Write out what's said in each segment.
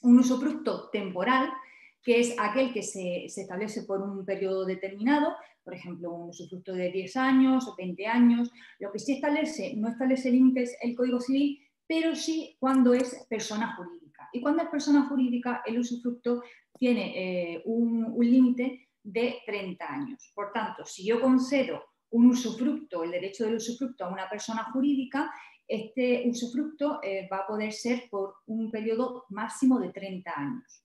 Un usufructo temporal, que es aquel que se establece por un periodo determinado, por ejemplo, un usufructo de 10 años o 20 años. Lo que sí establece, no establece límites el Código Civil, pero sí cuando es persona jurídica. Y cuando es persona jurídica, el usufructo tiene un límite de 30 años. Por tanto, si yo concedo un usufructo, el derecho del usufructo a una persona jurídica, este usufructo va a poder ser por un periodo máximo de 30 años.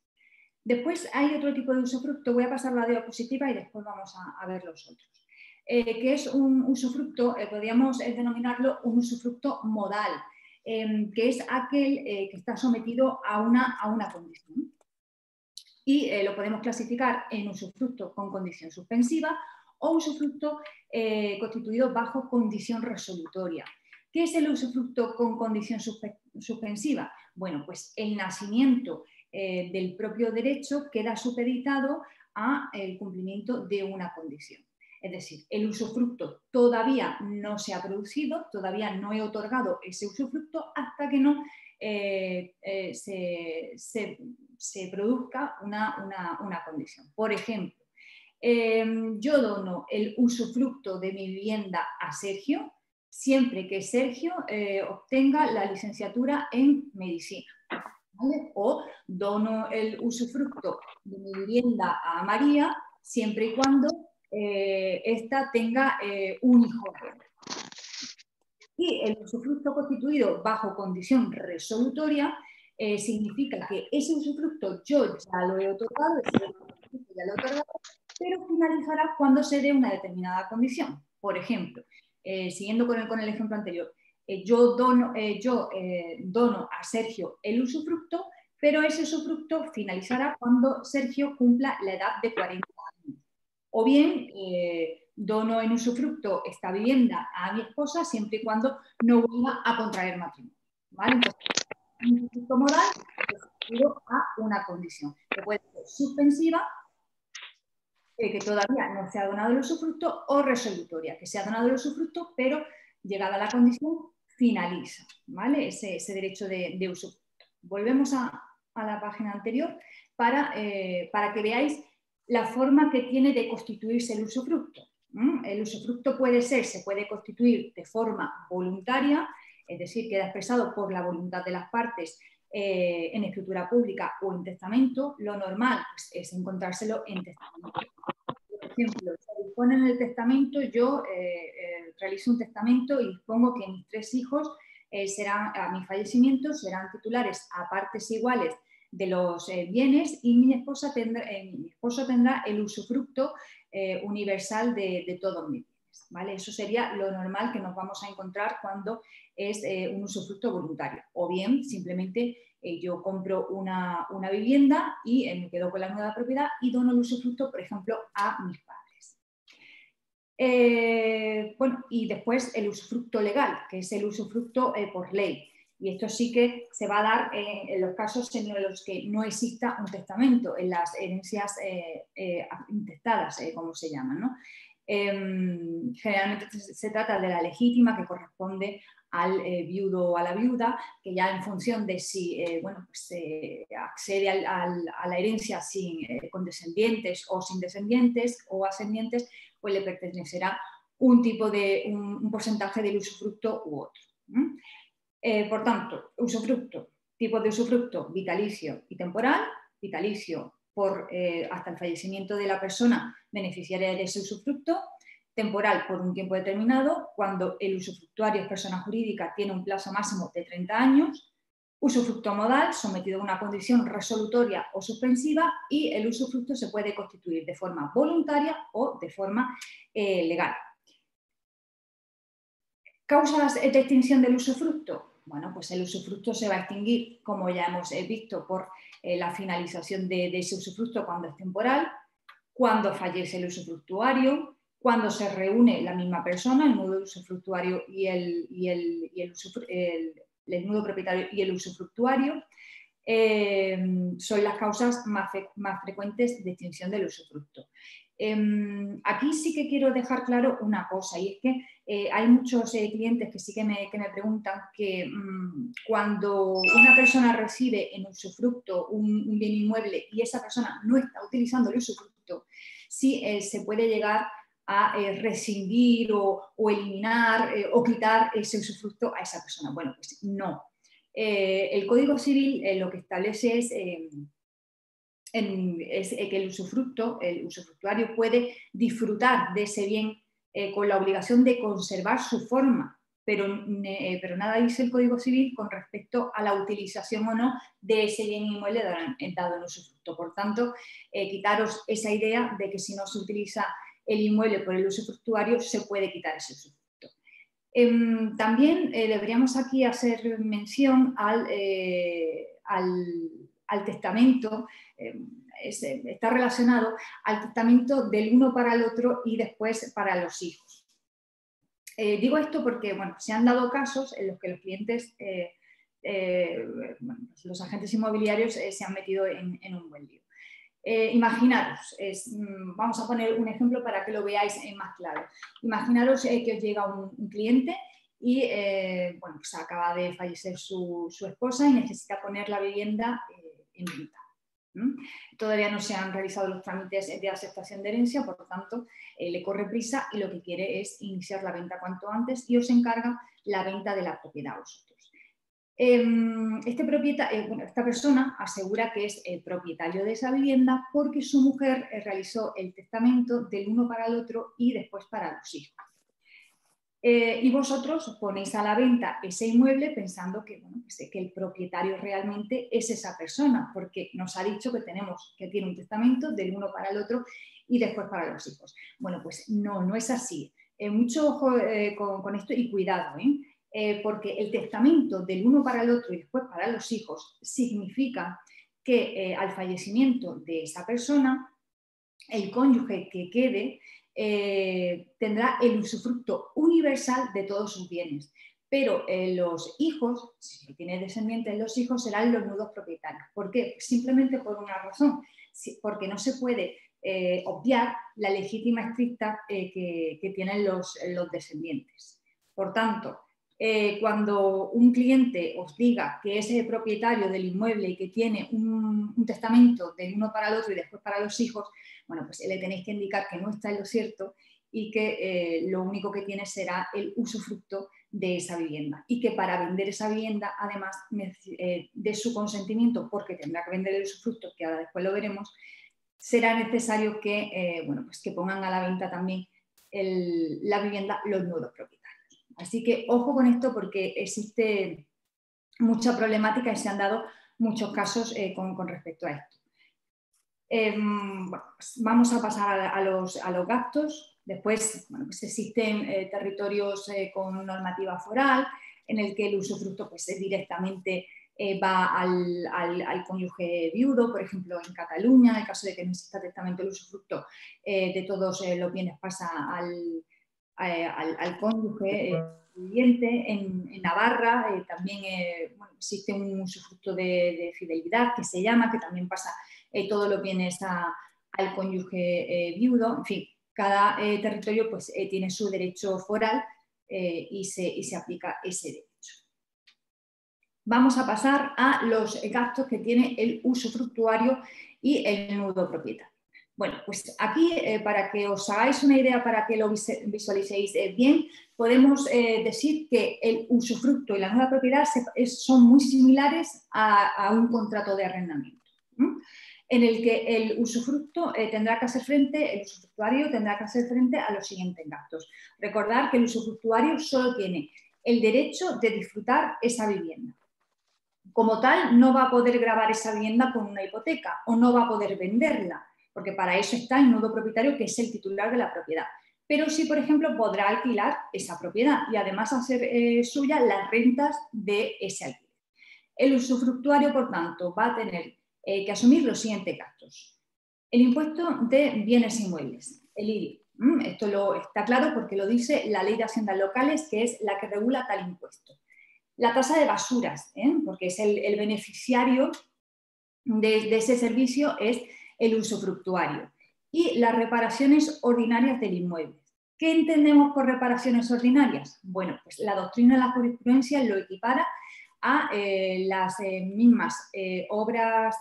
Después hay otro tipo de usufructo, voy a pasar la diapositiva y después vamos a ver los otros. Que es un usufructo, podríamos denominarlo un usufructo modal, que es aquel que está sometido a una condición. Y lo podemos clasificar en usufructo con condición suspensiva o usufructo constituido bajo condición resolutoria. ¿Qué es el usufructo con condición suspensiva? Bueno, pues el nacimiento del propio derecho queda supeditado al cumplimiento de una condición. Es decir, el usufructo todavía no se ha producido, todavía no he otorgado ese usufructo hasta que no se produzca una condición. Por ejemplo, yo dono el usufructo de mi vivienda a Sergio siempre que Sergio obtenga la licenciatura en medicina. ¿Vale? O dono el usufructo de mi vivienda a María siempre y cuando ésta tenga un hijo. Y el usufructo constituido bajo condición resolutoria significa que ese usufructo yo ya lo he otorgado, pero finalizará cuando se dé una determinada condición. Por ejemplo, siguiendo con el ejemplo anterior, yo dono a Sergio el usufructo, pero ese usufructo finalizará cuando Sergio cumpla la edad de 40 años. O bien, dono en usufructo esta vivienda a mi esposa siempre y cuando no vuelva a contraer matrimonio. ¿Vale? Entonces, un usufructo modal a una condición, que puede ser suspensiva, que todavía no se ha donado el usufructo, o resolutoria, que se ha donado el usufructo, pero llegada la condición finaliza, ¿vale? Ese derecho de usufructo. Volvemos a la página anterior para que veáis la forma que tiene de constituirse el usufructo. El usufructo se puede constituir de forma voluntaria, es decir, queda expresado por la voluntad de las partes en escritura pública o en testamento. Lo normal pues, es encontrárselo en testamento. Por ejemplo, se dispone en el testamento, yo realizo un testamento y dispongo que mis 3 hijos a mi fallecimiento serán titulares a partes iguales de los bienes y mi esposo tendrá el usufructo universal de todos mis bienes. ¿Vale? Eso sería lo normal que nos vamos a encontrar cuando es un usufructo voluntario. O bien, simplemente yo compro una vivienda y me quedo con la nueva propiedad y dono el usufructo, por ejemplo, a mis padres. Bueno, y después el usufructo legal, que es el usufructo por ley. Y esto sí que se va a dar en los casos en los que no exista un testamento, en las herencias intestadas, como se llaman, ¿no? Generalmente se trata de la legítima, que corresponde al viudo o a la viuda, que ya en función de si accede a la herencia con descendientes o sin descendientes o ascendientes, pues le pertenecerá un porcentaje del usufructo u otro. Por tanto, usufructo, tipo de usufructo vitalicio y temporal, vitalicio hasta el fallecimiento de la persona beneficiaria de ese usufructo, temporal por un tiempo determinado, cuando el usufructuario es persona jurídica tiene un plazo máximo de 30 años, usufructo modal sometido a una condición resolutoria o suspensiva y el usufructo se puede constituir de forma voluntaria o de forma legal. ¿Causas de extinción del usufructo? Bueno, pues el usufructo se va a extinguir, como ya hemos visto, por la finalización de ese usufructo cuando es temporal, cuando fallece el usufructuario, cuando se reúne la misma persona, el nudo usufructuario y el nudo propietario y el usufructuario, son las causas más frecuentes de extinción del usufructo. Aquí sí que quiero dejar claro una cosa, y es que hay muchos clientes que sí que me preguntan que cuando una persona recibe en usufructo un bien inmueble y esa persona no está utilizando el usufructo, sí se puede llegar a rescindir o eliminar o quitar ese usufructo a esa persona. Bueno, pues no. El Código Civil lo que establece es que el usufructuario puede disfrutar de ese bien con la obligación de conservar su forma, pero nada dice el Código Civil con respecto a la utilización o no de ese bien inmueble dado en usufructo. Por tanto, quitaros esa idea de que si no se utiliza el inmueble por el usufructuario, se puede quitar ese usufructo. También deberíamos aquí hacer mención al testamento, está relacionado al testamento del uno para el otro y después para los hijos. Digo esto porque bueno, se han dado casos en los que los clientes, los agentes inmobiliarios se han metido en un buen lío. Imaginaros, vamos a poner un ejemplo para que lo veáis más claro. Imaginaros que os llega un cliente y bueno, pues acaba de fallecer su esposa y necesita poner la vivienda en venta. Todavía no se han realizado los trámites de aceptación de herencia, por lo tanto, le corre prisa y lo que quiere es iniciar la venta cuanto antes y os encarga la venta de la propiedad a vosotros. Esta persona asegura que es el propietario de esa vivienda porque su mujer realizó el testamento del uno para el otro y después para los hijos. Y vosotros ponéis a la venta ese inmueble pensando que, bueno, que el propietario realmente es esa persona, porque nos ha dicho que tiene un testamento del uno para el otro y después para los hijos. Bueno, pues no es así. Mucho ojo con esto y cuidado, porque el testamento del uno para el otro y después para los hijos significa que al fallecimiento de esa persona, el cónyuge que quede tendrá el usufructo universal de todos sus bienes, pero los hijos, si tiene descendientes, los hijos serán los nudos propietarios. ¿Por qué? Simplemente por una razón, porque no se puede obviar la legítima estricta que tienen los descendientes. Por tanto, cuando un cliente os diga que es el propietario del inmueble y que tiene un testamento del uno para el otro y después para los hijos, bueno, pues le tenéis que indicar que no está en lo cierto y que lo único que tiene será el usufructo de esa vivienda y que para vender esa vivienda, además de su consentimiento, porque tendrá que vender el usufructo, que ahora después lo veremos, será necesario que, bueno, pues que pongan a la venta también la vivienda los nuevos propietarios. Así que ojo con esto porque existe mucha problemática y se han dado muchos casos con respecto a esto. Bueno, pues vamos a pasar a los gastos. Después, bueno, pues existen territorios con normativa foral en el que el usufructo pues, directamente va al cónyuge viudo, por ejemplo en Cataluña, en el caso de que no exista testamento, el usufructo de todos los bienes pasa al cónyuge viviente. En Navarra también bueno, existe un usufructo de fidelidad que se llama, que también pasa todos los bienes al cónyuge viudo. En fin, cada territorio pues, tiene su derecho foral y se aplica ese derecho. Vamos a pasar a los gastos que tiene el usufructuario y el nudo propietario. Bueno, pues aquí, para que os hagáis una idea, para que lo visualicéis bien, podemos decir que el usufructo y la nueva propiedad son muy similares a un contrato de arrendamiento, en el que el usufructo tendrá que hacer frente, el usufructuario tendrá que hacer frente a los siguientes gastos. Recordad que el usufructuario solo tiene el derecho de disfrutar esa vivienda. Como tal, no va a poder gravar esa vivienda con una hipoteca o no va a poder venderla, porque para eso está el nudo propietario, que es el titular de la propiedad. Pero sí, por ejemplo, podrá alquilar esa propiedad y además hacer suya las rentas de ese alquiler. El usufructuario, por tanto, va a tener que asumir los siguientes gastos. El impuesto de bienes inmuebles, el IBI. Esto está claro porque lo dice la Ley de Haciendas Locales, que es la que regula tal impuesto. La tasa de basuras, porque es el beneficiario de ese servicio, es el usufructuario. Y las reparaciones ordinarias del inmueble. ¿Qué entendemos por reparaciones ordinarias? Bueno, pues la doctrina de la jurisprudencia lo equipara a las mismas obras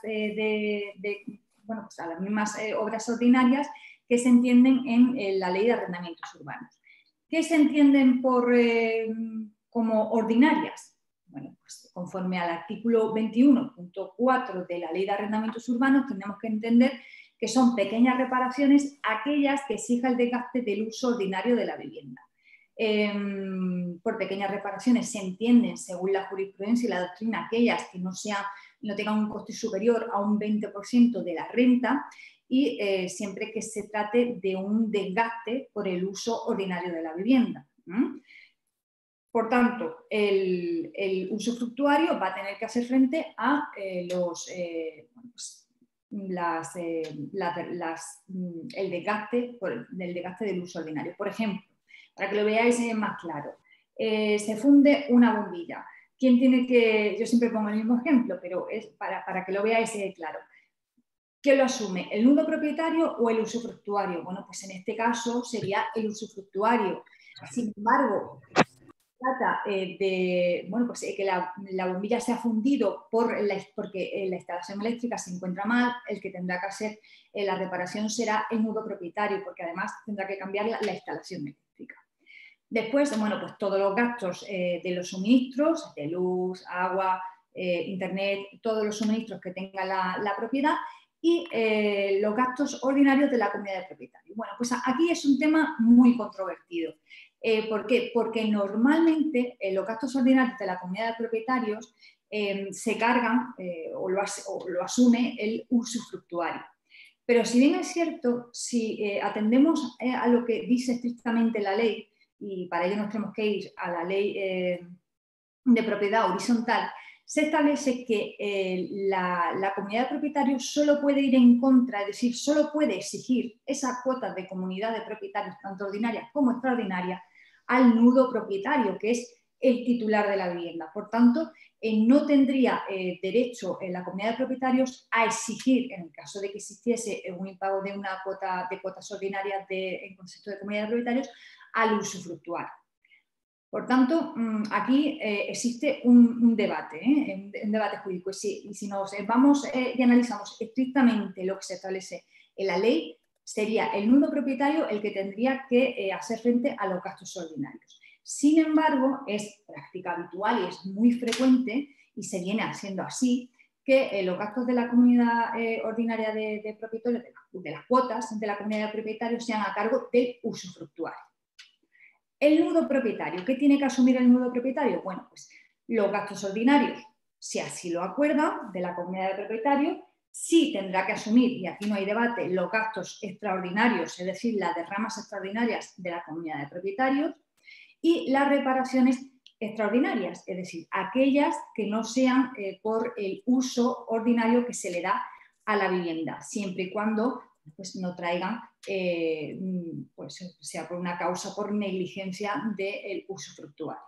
bueno, pues a las mismas obras ordinarias que se entienden en la Ley de Arrendamientos Urbanos. ¿Qué se entienden como ordinarias? Bueno, pues conforme al artículo 21.4 de la Ley de Arrendamientos Urbanos tenemos que entender que son pequeñas reparaciones aquellas que exija el desgaste del uso ordinario de la vivienda. Por pequeñas reparaciones se entienden, según la jurisprudencia y la doctrina, aquellas que no tengan un coste superior a un 20% de la renta y siempre que se trate de un desgaste por el uso ordinario de la vivienda. Por tanto, el usufructuario va a tener que hacer frente a el desgaste del uso ordinario. Por ejemplo, para que lo veáis más claro, se funde una bombilla. ¿Quién tiene que...? Yo siempre pongo el mismo ejemplo, pero es para que lo veáis claro. ¿Quién lo asume? ¿El nudo propietario o el usufructuario? Bueno, pues en este caso sería el usufructuario. Sin embargo, trata de que la bombilla se ha fundido porque la instalación eléctrica se encuentra mal, el que tendrá que hacer la reparación será el nudo propietario, porque además tendrá que cambiar la instalación eléctrica. Después, bueno, pues todos los gastos de los suministros, de luz, agua, internet, todos los suministros que tenga la propiedad y los gastos ordinarios de la comunidad de propietarios. Bueno, pues aquí es un tema muy controvertido. ¿Por qué? Porque normalmente los gastos ordinarios de la comunidad de propietarios se cargan o lo asume el usufructuario. Pero si bien es cierto, si atendemos a lo que dice estrictamente la ley, y para ello nos tenemos que ir a la ley de propiedad horizontal, se establece que la comunidad de propietarios solo puede ir en contra, es decir, solo puede exigir esas cuotas de comunidad de propietarios, tanto ordinarias como extraordinarias, al nudo propietario, que es el titular de la vivienda. Por tanto, no tendría derecho en la comunidad de propietarios a exigir, en el caso de que existiese un impago de cuotas ordinarias en concepto de comunidad de propietarios, al usufructuario. Por tanto, aquí existe un debate, un debate jurídico. Y si nos vamos y analizamos estrictamente lo que se establece en la ley, sería el nudo propietario el que tendría que hacer frente a los gastos ordinarios. Sin embargo, es práctica habitual y es muy frecuente, y se viene haciendo así, que los gastos de la comunidad ordinaria de propietarios, de las cuotas de la comunidad de propietarios, sean a cargo del usufructuario. El nudo propietario. ¿Qué tiene que asumir el nudo propietario? Bueno, pues los gastos ordinarios, si así lo acuerda, de la comunidad de propietarios. Sí tendrá que asumir, y aquí no hay debate, los gastos extraordinarios, es decir, las derramas extraordinarias de la comunidad de propietarios, y las reparaciones extraordinarias, es decir, aquellas que no sean por el uso ordinario que se le da a la vivienda, siempre y cuando pues, no traigan, pues, sea por una causa, por negligencia del usufructuario.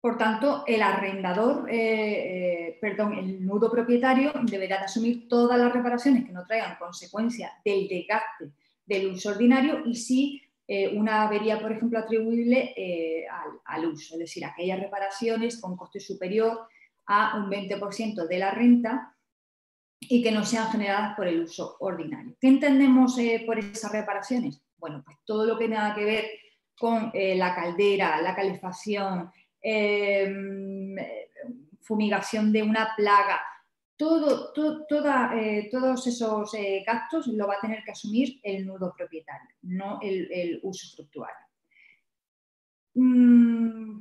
Por tanto, el arrendador, el nudo propietario deberá de asumir todas las reparaciones que no traigan consecuencia del desgaste del uso ordinario y sí una avería, por ejemplo, atribuible al uso, es decir, aquellas reparaciones con coste superior a un 20% de la renta y que no sean generadas por el uso ordinario. ¿Qué entendemos por esas reparaciones? Bueno, pues todo lo que tenga que ver con la caldera, la calefacción, fumigación de una plaga, todos esos gastos lo va a tener que asumir el nudo propietario, no el usufructuario.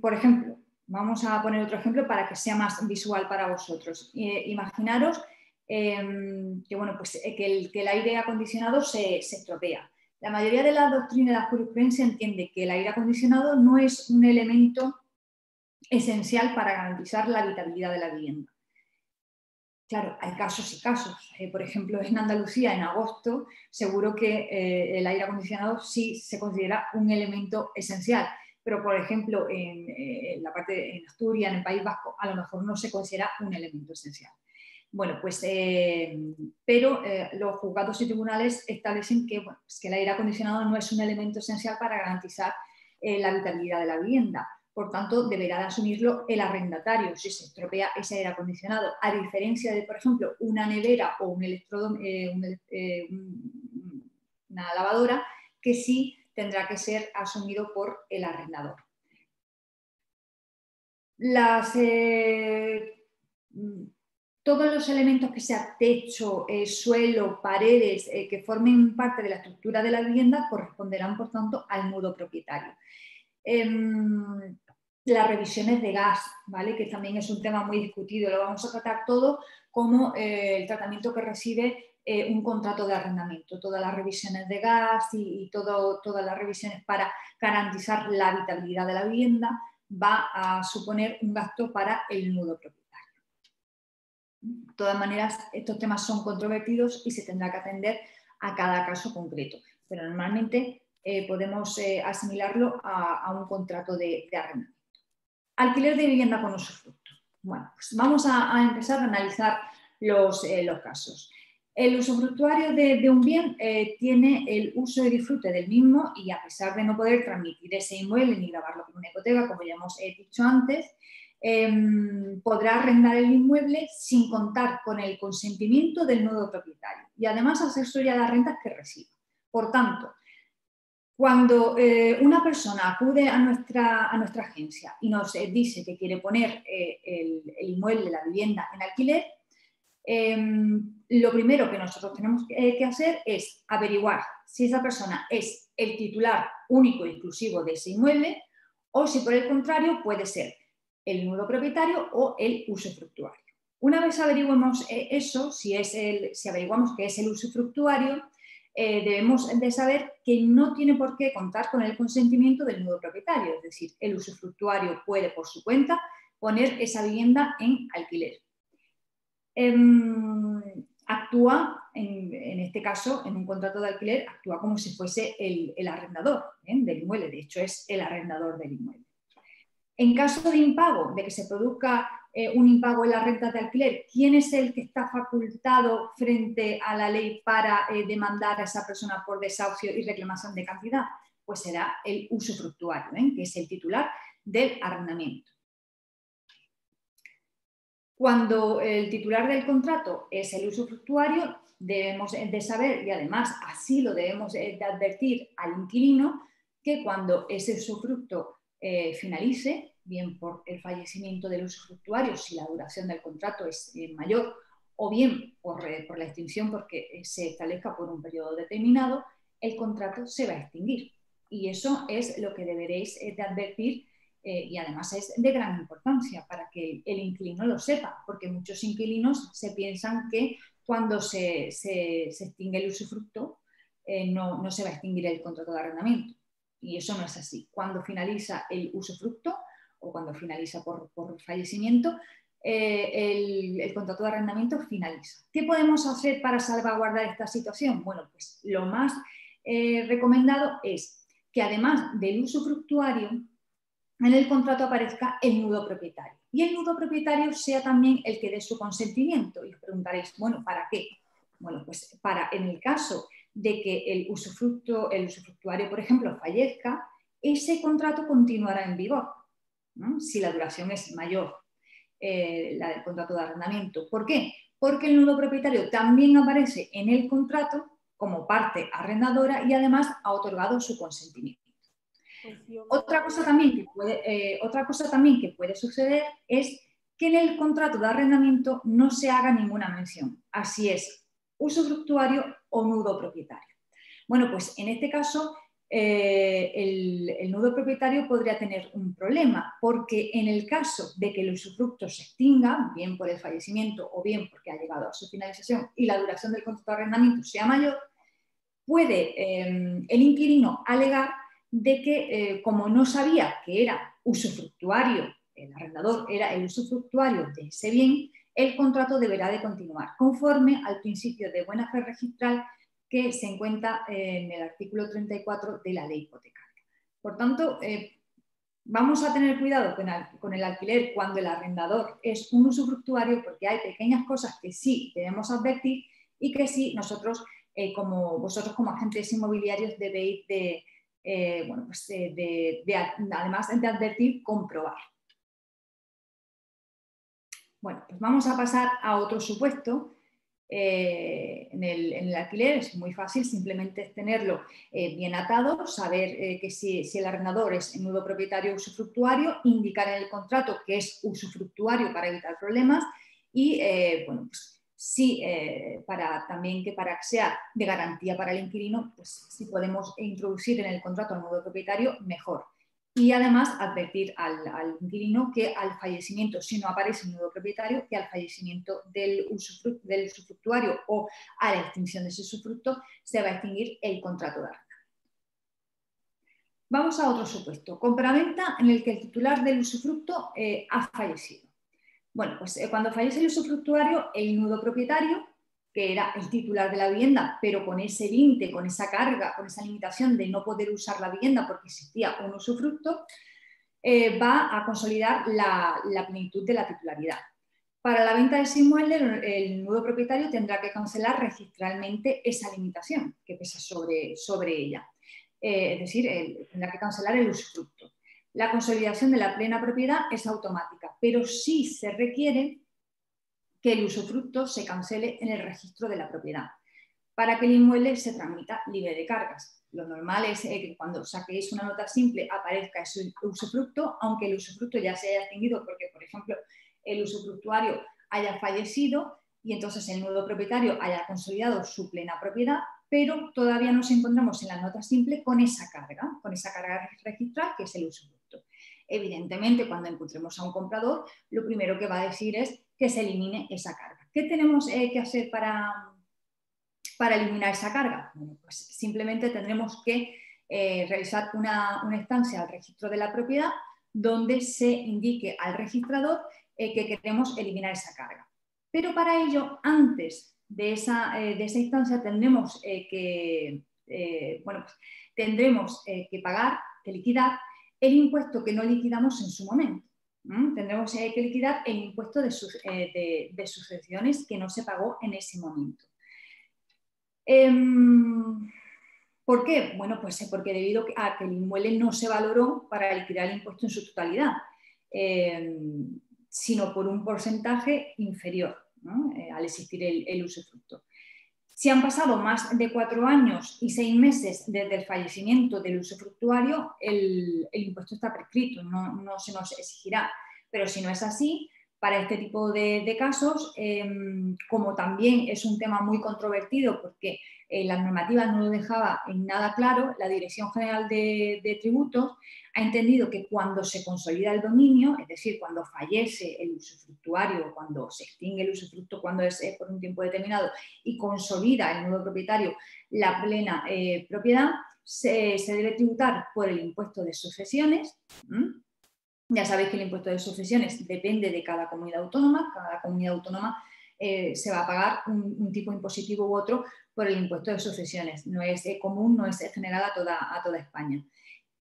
Por ejemplo, vamos a poner otro ejemplo para que sea más visual para vosotros. Imaginaros que, bueno, pues, que el aire acondicionado se estropea. La mayoría de la doctrina de la jurisprudencia entiende que el aire acondicionado no es un elemento esencial para garantizar la habitabilidad de la vivienda. Claro, hay casos y casos. Por ejemplo, en Andalucía, en agosto, seguro que el aire acondicionado sí se considera un elemento esencial. Pero, por ejemplo, en la parte en Asturias, en el País Vasco, a lo mejor no se considera un elemento esencial. Bueno, pues, pero los juzgados y tribunales establecen que, bueno, pues que el aire acondicionado no es un elemento esencial para garantizar la habitabilidad de la vivienda. Por tanto, deberá de asumirlo el arrendatario si se estropea ese aire acondicionado, a diferencia de, por ejemplo, una nevera o un una lavadora, que sí tendrá que ser asumido por el arrendador. Todos los elementos que sea techo, suelo, paredes, que formen parte de la estructura de la vivienda corresponderán, por tanto, al nudo propietario. Las revisiones de gas, ¿vale? Que también es un tema muy discutido, lo vamos a tratar todo como el tratamiento que recibe un contrato de arrendamiento, todas las revisiones de gas y todas las revisiones para garantizar la habitabilidad de la vivienda va a suponer un gasto para el nudo propietario. De todas maneras, estos temas son controvertidos y se tendrá que atender a cada caso concreto, pero normalmente podemos asimilarlo a un contrato de arrendamiento. Alquiler de vivienda con usufructo. Bueno, pues vamos a empezar a analizar los casos. El usufructuario de un bien tiene el uso y disfrute del mismo y, a pesar de no poder transmitir ese inmueble ni grabarlo como una hipoteca, como ya hemos dicho antes, podrá arrendar el inmueble sin contar con el consentimiento del nudo propietario y además hacer suya las rentas que reciba. Por tanto, cuando una persona acude a nuestra agencia y nos dice que quiere poner el inmueble, la vivienda en alquiler, lo primero que nosotros tenemos que hacer es averiguar si esa persona es el titular único e exclusivo de ese inmueble o si, por el contrario, puede ser el nudo propietario o el usufructuario. Una vez averiguemos eso, si averiguamos que es el usufructuario, debemos de saber que no tiene por qué contar con el consentimiento del nudo propietario, es decir, el usufructuario puede por su cuenta poner esa vivienda en alquiler. Actúa, en este caso, en un contrato de alquiler, actúa como si fuese el arrendador del inmueble, de hecho es el arrendador del inmueble. En caso de impago, de que se produzca un impago en la renta de alquiler, ¿quién es el que está facultado frente a la ley para demandar a esa persona por desahucio y reclamación de cantidad? Pues será el usufructuario, que es el titular del arrendamiento. Cuando el titular del contrato es el usufructuario, debemos de saber, y además así lo debemos de advertir al inquilino, que cuando ese usufructo finalice, bien por el fallecimiento del usufructuario, si la duración del contrato es mayor, o bien por la extinción porque se establezca por un periodo determinado, el contrato se va a extinguir. Y eso es lo que deberéis de advertir y además es de gran importancia para que el inquilino lo sepa, porque muchos inquilinos se piensan que cuando se extingue el usufructo no se va a extinguir el contrato de arrendamiento. Y eso no es así. Cuando finaliza el usufructo o cuando finaliza por fallecimiento, el contrato de arrendamiento finaliza. ¿Qué podemos hacer para salvaguardar esta situación? Bueno, pues lo más recomendado es que, además del usufructuario, en el contrato aparezca el nudo propietario. Y el nudo propietario sea también el que dé su consentimiento. Y os preguntaréis, bueno, ¿para qué? Bueno, pues para, en el caso de que el usufructuario, por ejemplo, fallezca, ese contrato continuará en vigor, ¿no? Si la duración es mayor, la del contrato de arrendamiento. ¿Por qué? Porque el nudo propietario también aparece en el contrato como parte arrendadora y además ha otorgado su consentimiento. Otra cosa también que puede suceder es que en el contrato de arrendamiento no se haga ninguna mención, así es, usufructuario o nudo propietario. Bueno, pues en este caso el nudo propietario podría tener un problema, porque en el caso de que el usufructo se extinga, bien por el fallecimiento o bien porque ha llegado a su finalización y la duración del contrato de arrendamiento sea mayor, puede el inquilino alegar de que como no sabía que era usufructuario, el arrendador era el usufructuario de ese bien, el contrato deberá de continuar conforme al principio de buena fe registral que se encuentra en el artículo 34 de la ley hipotecaria. Por tanto, Vamos a tener cuidado con el alquiler cuando el arrendador es un usufructuario, porque hay pequeñas cosas que sí debemos advertir y que sí nosotros, como vosotros como agentes inmobiliarios, debéis además de advertir, comprobar. Bueno, pues vamos a pasar a otro supuesto. En el alquiler es muy fácil, simplemente es tenerlo bien atado, saber que si el arrendador es nudo propietario o usufructuario, indicar en el contrato que es usufructuario para evitar problemas y, bueno, pues sí, para que sea de garantía para el inquilino, pues si podemos introducir en el contrato al nudo propietario, mejor. Y además advertir al inquilino que al fallecimiento, si no aparece un nudo propietario, que al fallecimiento del usufructuario o a la extinción de ese usufructo se va a extinguir el contrato de arrendamiento. Vamos a otro supuesto, compraventa en el que el titular del usufructo ha fallecido. Bueno, pues cuando fallece el usufructuario, el nudo propietario, que era el titular de la vivienda, pero con ese límite, con esa carga, con esa limitación de no poder usar la vivienda porque existía un usufructo, va a consolidar la plenitud de la titularidad. Para la venta de ese inmueble, el nudo propietario tendrá que cancelar registralmente esa limitación que pesa sobre ella. Es decir, tendrá que cancelar el usufructo. La consolidación de la plena propiedad es automática, pero sí se requiere que el usufructo se cancele en el registro de la propiedad para que el inmueble se tramita libre de cargas. Lo normal es que cuando saquéis una nota simple aparezca ese usufructo, aunque el usufructo ya se haya extinguido porque, por ejemplo, el usufructuario haya fallecido y entonces el nudo propietario haya consolidado su plena propiedad, pero todavía nos encontramos en la nota simple con esa carga registral que es el usufructo. Evidentemente, cuando encontremos a un comprador, lo primero que va a decir es que se elimine esa carga. ¿Qué tenemos que hacer para eliminar esa carga? Bueno, pues simplemente tendremos que realizar una estancia al registro de la propiedad donde se indique al registrador que queremos eliminar esa carga. Pero para ello, antes de esa instancia, tendremos que pagar, que liquidar el impuesto que no liquidamos en su momento. Tendremos que liquidar el impuesto de sucesiones que no se pagó en ese momento. ¿Por qué? Bueno, pues porque debido a que el inmueble no se valoró para liquidar el impuesto en su totalidad, sino por un porcentaje inferior, ¿no? Al existir el usufructo. Si han pasado más de 4 años y 6 meses desde el fallecimiento del usufructuario, el impuesto está prescrito, no se nos exigirá. Pero si no es así, para este tipo de casos, como también es un tema muy controvertido porque la normativa no lo dejaba en nada claro, la Dirección General de Tributos ha entendido que cuando se consolida el dominio, es decir, cuando fallece el usufructuario, cuando se extingue el usufructo, cuando es por un tiempo determinado y consolida el nudo propietario la plena propiedad, se debe tributar por el impuesto de sucesiones. Ya sabéis que el impuesto de sucesiones depende de cada comunidad autónoma. Cada comunidad autónoma se va a pagar un tipo impositivo u otro por el impuesto de sucesiones. No es común, no es general a toda España.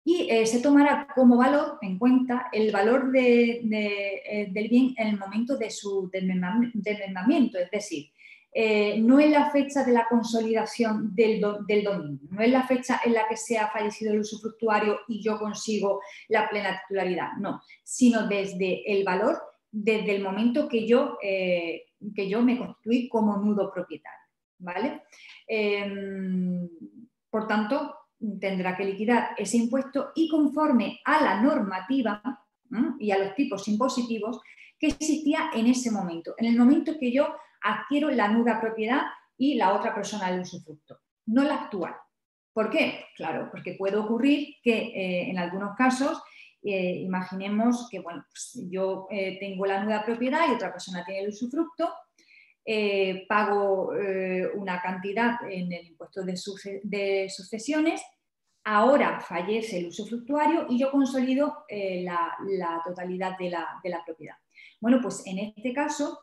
Y se tomará como valor, en cuenta, el valor del bien en el momento de su desmembramiento, es decir, no es la fecha de la consolidación del dominio, no es la fecha en la que se ha fallecido el usufructuario y yo consigo la plena titularidad, no, sino desde el valor, desde el momento que yo me constituí como nudo propietario, ¿vale? Por tanto, tendrá que liquidar ese impuesto y conforme a la normativa y a los tipos impositivos que existía en ese momento, en el momento que yo adquiero la nuda propiedad y la otra persona el usufructo, no la actual. ¿Por qué? Claro, porque puede ocurrir que en algunos casos, imaginemos que bueno, pues yo tengo la nuda propiedad y otra persona tiene el usufructo, pago una cantidad en el impuesto de sucesiones, ahora fallece el usufructuario y yo consolido la totalidad de la propiedad. Bueno, pues en este caso,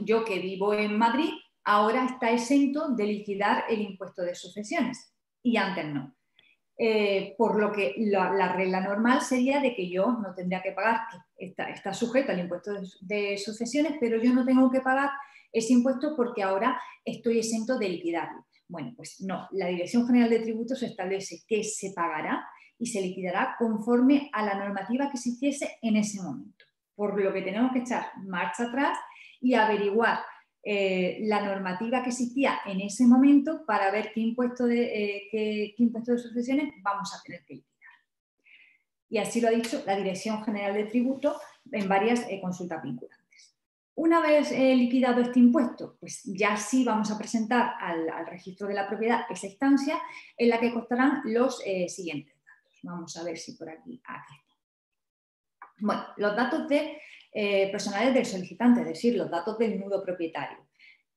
yo que vivo en Madrid, ahora está exento de liquidar el impuesto de sucesiones y antes no. por lo que la regla normal sería de que yo no tendría que pagar, que está sujeto al impuesto de sucesiones, pero yo no tengo que pagar ese impuesto porque ahora estoy exento de liquidarlo. Bueno, pues no, la Dirección General de Tributos establece que se pagará y se liquidará conforme a la normativa que existiese en ese momento. Por lo que tenemos que echar marcha atrás y averiguar la normativa que existía en ese momento para ver qué impuesto de sucesiones vamos a tener que liquidar. Y así lo ha dicho la Dirección General de Tributos en varias consultas vinculantes. Una vez liquidado este impuesto, pues ya sí vamos a presentar al registro de la propiedad esa instancia en la que constarán los siguientes datos. Vamos a ver si por aquí está. Bueno, los datos personales del solicitante, es decir, los datos del nudo propietario.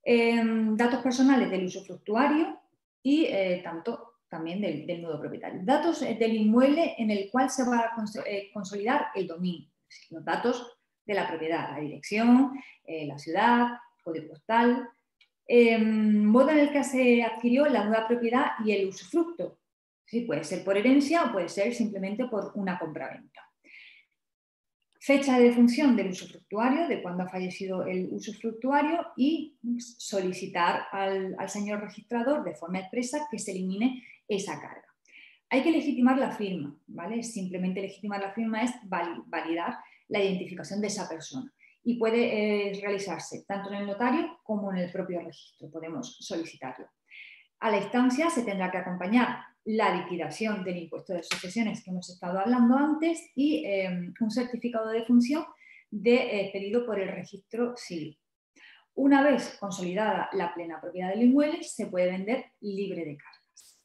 Datos personales del usufructuario y también del nudo propietario. Datos del inmueble en el cual se va a consolidar el dominio. Los datos de la propiedad, la dirección, la ciudad, código postal. Modo en el que se adquirió la nueva propiedad y el usufructo. Sí, puede ser por herencia o puede ser simplemente por una compraventa. Fecha de defunción del usufructuario, de cuándo ha fallecido el usufructuario, y solicitar al señor registrador de forma expresa que se elimine esa carga. Hay que legitimar la firma, ¿vale? Simplemente legitimar la firma es validar la identificación de esa persona y puede realizarse tanto en el notario como en el propio registro, podemos solicitarlo. A la instancia se tendrá que acompañar la liquidación del impuesto de sucesiones que hemos estado hablando antes y un certificado de defunción pedido por el registro civil. Una vez consolidada la plena propiedad del inmueble, se puede vender libre de cargas.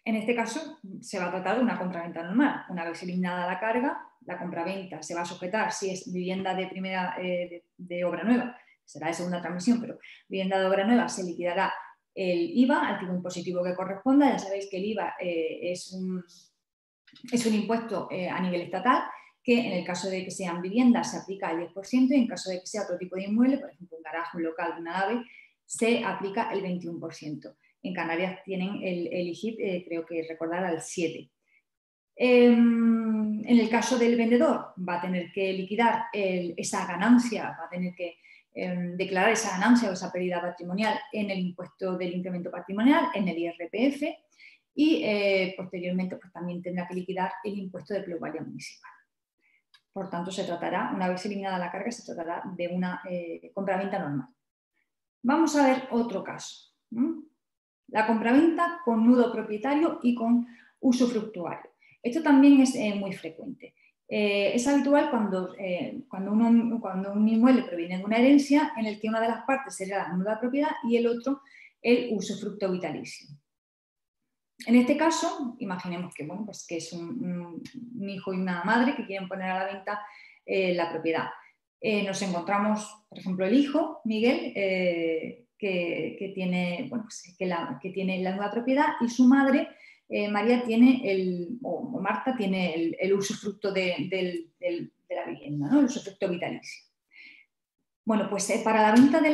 En este caso se va a tratar de una compraventa normal. Una vez eliminada la carga, la compraventa se va a sujetar, si es vivienda de obra nueva, será de segunda transmisión, pero vivienda de obra nueva, se liquidará el IVA al tipo impositivo que corresponda. Ya sabéis que el IVA es un impuesto a nivel estatal, que en el caso de que sean viviendas se aplica el 10% y en caso de que sea otro tipo de inmueble, por ejemplo un garaje, un local, una nave, se aplica el 21%. En Canarias tienen el IGIP, creo que recordar, al 7%. En el caso del vendedor va a tener que liquidar esa ganancia, va a tener que declarar esa ganancia o esa pérdida patrimonial en el impuesto del incremento patrimonial, en el IRPF, y posteriormente pues, también tendrá que liquidar el impuesto de plusvalía municipal. Por tanto, se tratará, una vez eliminada la carga, se tratará de una compraventa normal. Vamos a ver otro caso. La compraventa con nudo propietario y con usufructuario. Esto también es muy frecuente. Es habitual cuando un inmueble proviene de una herencia en el que una de las partes será la nuda propiedad y el otro el usufructo vitalicio. En este caso, imaginemos que, bueno, pues que es un hijo y una madre que quieren poner a la venta la propiedad. Nos encontramos, por ejemplo, el hijo, Miguel, que tiene, bueno, pues que tiene la nueva propiedad, y su madre, María, tiene o Marta tiene el usufructo de la vivienda, ¿no? El usufructo vitalicio. Bueno, pues para la venta de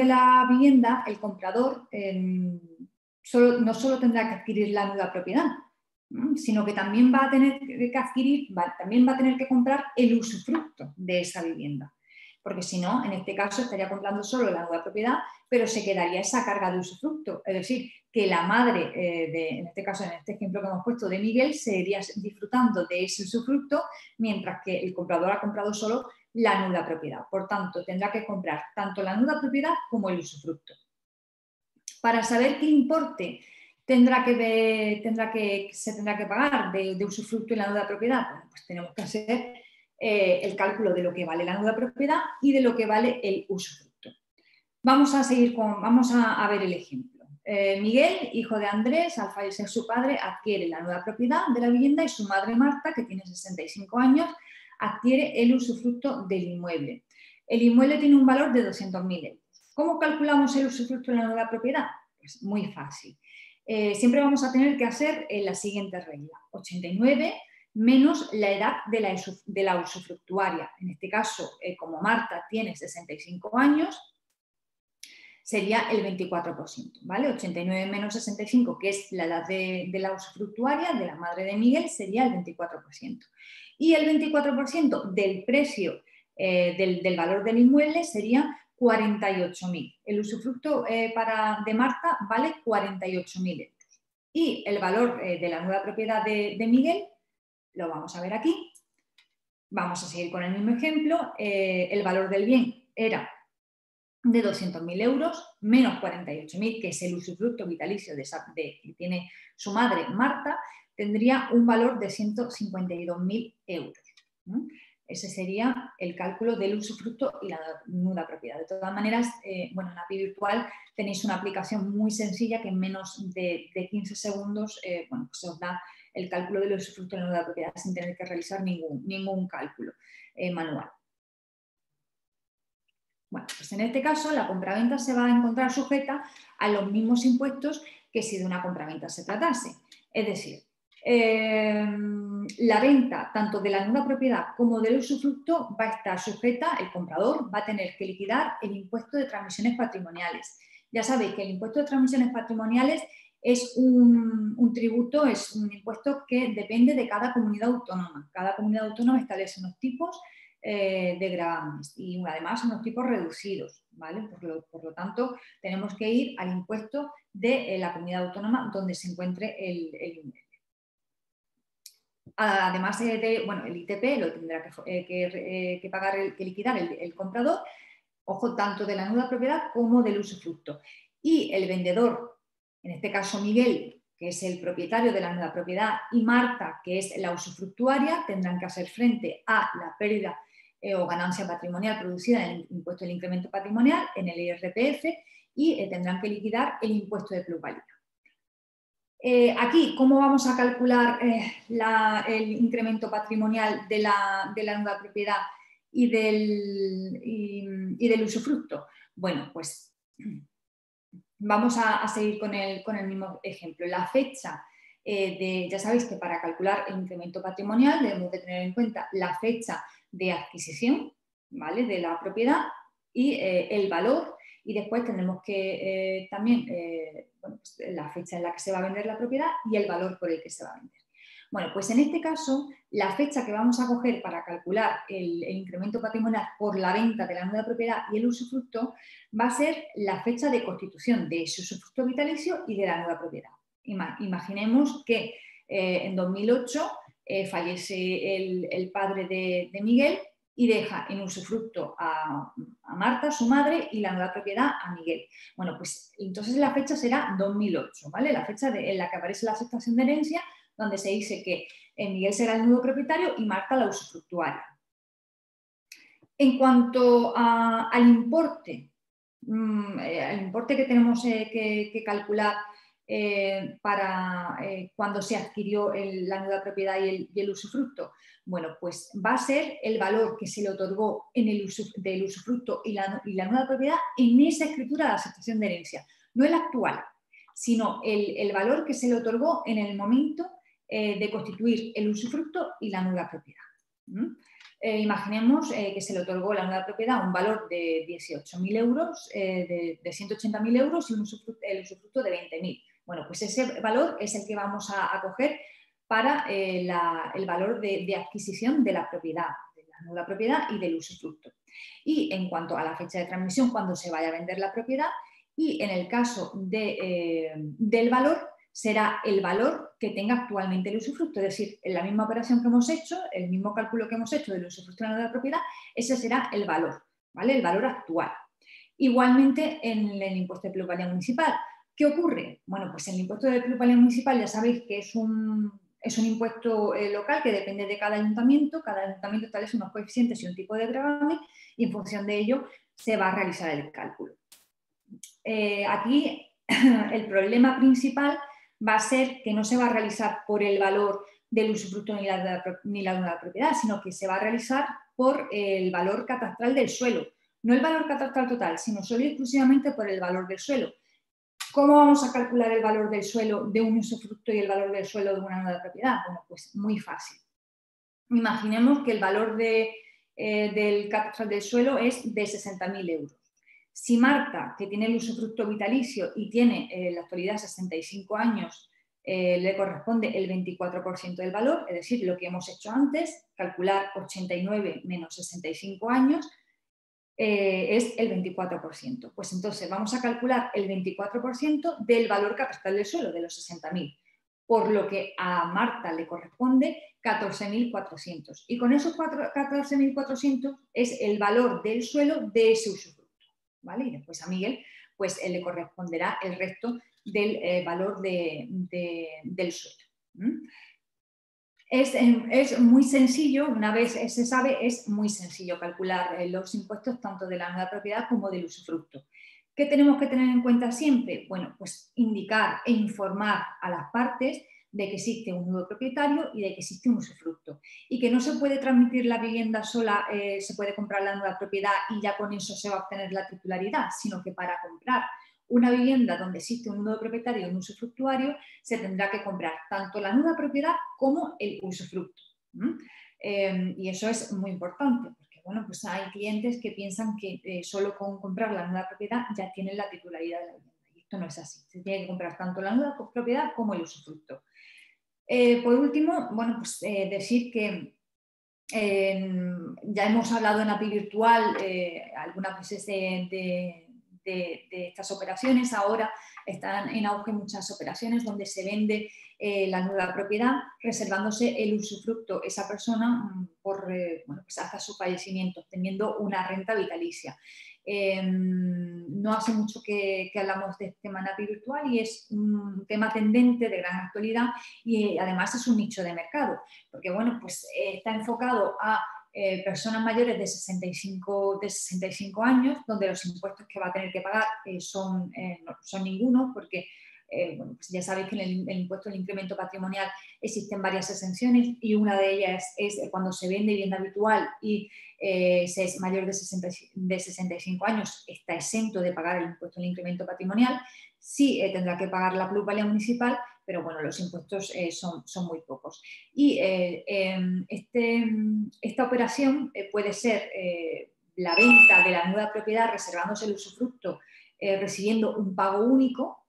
la vivienda, el comprador no solo tendrá que adquirir la nueva propiedad, sino que también va a tener que comprar el usufructo de esa vivienda. Porque si no, en este caso estaría comprando solo la nueva propiedad, pero se quedaría esa carga de usufructo. Es decir, que la madre, en este caso, en este ejemplo que hemos puesto de Miguel, seguiría disfrutando de ese usufructo, mientras que el comprador ha comprado solo la nuda propiedad. Por tanto, tendrá que comprar tanto la nuda propiedad como el usufructo. Para saber qué importe se tendrá que pagar de usufructo y la nuda propiedad, bueno, pues tenemos que hacer el cálculo de lo que vale la nuda propiedad y de lo que vale el usufructo. Vamos a ver el ejemplo. Miguel, hijo de Andrés, al fallecer su padre, adquiere la nueva propiedad de la vivienda y su madre Marta, que tiene 65 años, adquiere el usufructo del inmueble. El inmueble tiene un valor de 200.000 euros. ¿Cómo calculamos el usufructo de la nueva propiedad? Pues muy fácil. Siempre vamos a tener que hacer la siguiente regla: 89 menos la edad de la usufructuaria. En este caso, como Marta tiene 65 años, sería el 24%, ¿vale? 89 menos 65, que es la edad de la usufructuaria, de la madre de Miguel, sería el 24%. Y el 24% del precio del valor del inmueble sería 48.000. El usufructo de Marta vale 48.000 euros. Y el valor de la nueva propiedad de Miguel, lo vamos a ver aquí. Vamos a seguir con el mismo ejemplo. El valor del bien era de 200.000 euros, menos 48.000, que es el usufructo vitalicio que tiene su madre Marta, tendría un valor de 152.000 euros. Ese sería el cálculo del usufructo y la nuda propiedad. De todas maneras, bueno, en API Virtual tenéis una aplicación muy sencilla que en menos de 15 segundos bueno, pues os da el cálculo del usufructo y la nuda propiedad sin tener que realizar ningún cálculo manual. Bueno, pues en este caso la compraventa se va a encontrar sujeta a los mismos impuestos que si de una compraventa se tratase. Es decir, la venta tanto de la nueva propiedad como del usufructo va a estar sujeta, el comprador va a tener que liquidar el impuesto de transmisiones patrimoniales. Ya sabéis que el impuesto de transmisiones patrimoniales es un tributo, es un impuesto que depende de cada comunidad autónoma. Cada comunidad autónoma establece unos tipos de gravámenes y además unos tipos reducidos, ¿vale? Por lo tanto, tenemos que ir al impuesto de la comunidad autónoma donde se encuentre el inmueble. Además bueno, el ITP lo tendrá que pagar, que liquidar el comprador, ojo, tanto de la nueva propiedad como del usufructo. Y el vendedor, en este caso Miguel, que es el propietario de la nueva propiedad, y Marta, que es la usufructuaria, tendrán que hacer frente a la pérdida o ganancia patrimonial producida en el impuesto del incremento patrimonial, en el IRPF, y tendrán que liquidar el impuesto de plusvalía. Aquí, ¿cómo vamos a calcular el incremento patrimonial de la nueva propiedad y del usufructo? Bueno, pues vamos a seguir con el mismo ejemplo. La fecha ya sabéis que para calcular el incremento patrimonial debemos de tener en cuenta la fecha de adquisición, ¿vale?, de la propiedad y el valor, y después tendremos que también bueno, pues la fecha en la que se va a vender la propiedad y el valor por el que se va a vender. Bueno, pues en este caso, la fecha que vamos a coger para calcular el incremento patrimonial por la venta de la nueva propiedad y el usufructo va a ser la fecha de constitución de ese usufructo vitalicio y de la nueva propiedad. Imaginemos que en 2008 fallece el padre de Miguel y deja en usufructo a Marta, su madre, y la nueva propiedad a Miguel. Bueno, pues entonces la fecha será 2008, ¿vale? La fecha en la que aparece la aceptación de herencia, donde se dice que Miguel será el nuevo propietario y Marta la usufructuaria. En cuanto al importe que tenemos que calcular para cuando se adquirió la nueva propiedad y el usufructo, bueno, pues va a ser el valor que se le otorgó del usufructo y la nueva propiedad en esa escritura de aceptación de herencia, no el actual, sino el valor que se le otorgó en el momento de constituir el usufructo y la nueva propiedad. Imaginemos que se le otorgó la nueva propiedad un valor de 18.000 euros, de 180.000 euros y el usufructo de 20.000. Bueno, pues ese valor es el que vamos a coger para el valor de adquisición de la propiedad, de la nueva propiedad y del usufructo. Y en cuanto a la fecha de transmisión, cuando se vaya a vender la propiedad, y en el caso del valor, será el valor que tenga actualmente el usufructo, es decir, en la misma operación que hemos hecho, el mismo cálculo que hemos hecho del usufructo de la nueva propiedad, ese será el valor, ¿vale? El valor actual. Igualmente en el impuesto de plusvalía municipal. ¿Qué ocurre? Bueno, pues el impuesto de plusvalía municipal ya sabéis que es un impuesto local que depende de cada ayuntamiento establece unos coeficientes y un tipo de gravamen y en función de ello se va a realizar el cálculo. Aquí el problema principal va a ser que no se va a realizar por el valor del usufructo ni la nueva propiedad, sino que se va a realizar por el valor catastral del suelo. No el valor catastral total, sino solo y exclusivamente por el valor del suelo. ¿Cómo vamos a calcular el valor del suelo de un usufructo y el valor del suelo de una nueva propiedad? Bueno, pues muy fácil. Imaginemos que el valor del catastral del suelo es de 60.000 euros. Si Marta, que tiene el usufructo vitalicio y tiene en la actualidad 65 años, le corresponde el 24% del valor, es decir, lo que hemos hecho antes, calcular 89 menos 65 años, es el 24%. Pues entonces vamos a calcular el 24% del valor catastral del suelo, de los 60.000, por lo que a Marta le corresponde 14.400. Y con esos 14.400 es el valor del suelo de ese usufructo, ¿vale? Y después a Miguel pues le corresponderá el resto del valor del suelo. Es muy sencillo, una vez se sabe, es muy sencillo calcular los impuestos tanto de la nueva propiedad como del usufructo. ¿Qué tenemos que tener en cuenta siempre? Bueno, pues indicar e informar a las partes de que existe un nuevo propietario y de que existe un usufructo. Y que no se puede transmitir la vivienda sola, se puede comprar la nueva propiedad y ya con eso se va a obtener la titularidad, sino que para comprar una vivienda donde existe un nuevo propietario y un usufructuario, se tendrá que comprar tanto la nueva propiedad como el usufructo. Y eso es muy importante, porque bueno, pues hay clientes que piensan que solo con comprar la nueva propiedad ya tienen la titularidad de la vivienda. Y esto no es así. Se tiene que comprar tanto la nueva propiedad como el usufructo. Por último, bueno, pues decir que ya hemos hablado en API Virtual algunas veces de estas operaciones. Ahora están en auge muchas operaciones donde se vende la nueva propiedad reservándose el usufructo esa persona por, bueno, pues hasta su fallecimiento, teniendo una renta vitalicia. No hace mucho que hablamos de este tema en API Virtual y es un tema tendente de gran actualidad y además es un nicho de mercado, porque bueno, pues está enfocado a personas mayores de 65 años, donde los impuestos que va a tener que pagar no son ninguno, porque bueno, pues ya sabéis que en el impuesto del incremento patrimonial existen varias exenciones y una de ellas es cuando se vende vivienda habitual y se es mayor de 65 años, está exento de pagar el impuesto del incremento patrimonial. Sí tendrá que pagar la plusvalía municipal, pero bueno, los impuestos son muy pocos. Y esta operación puede ser la venta de la nueva propiedad reservándose el usufructo, recibiendo un pago único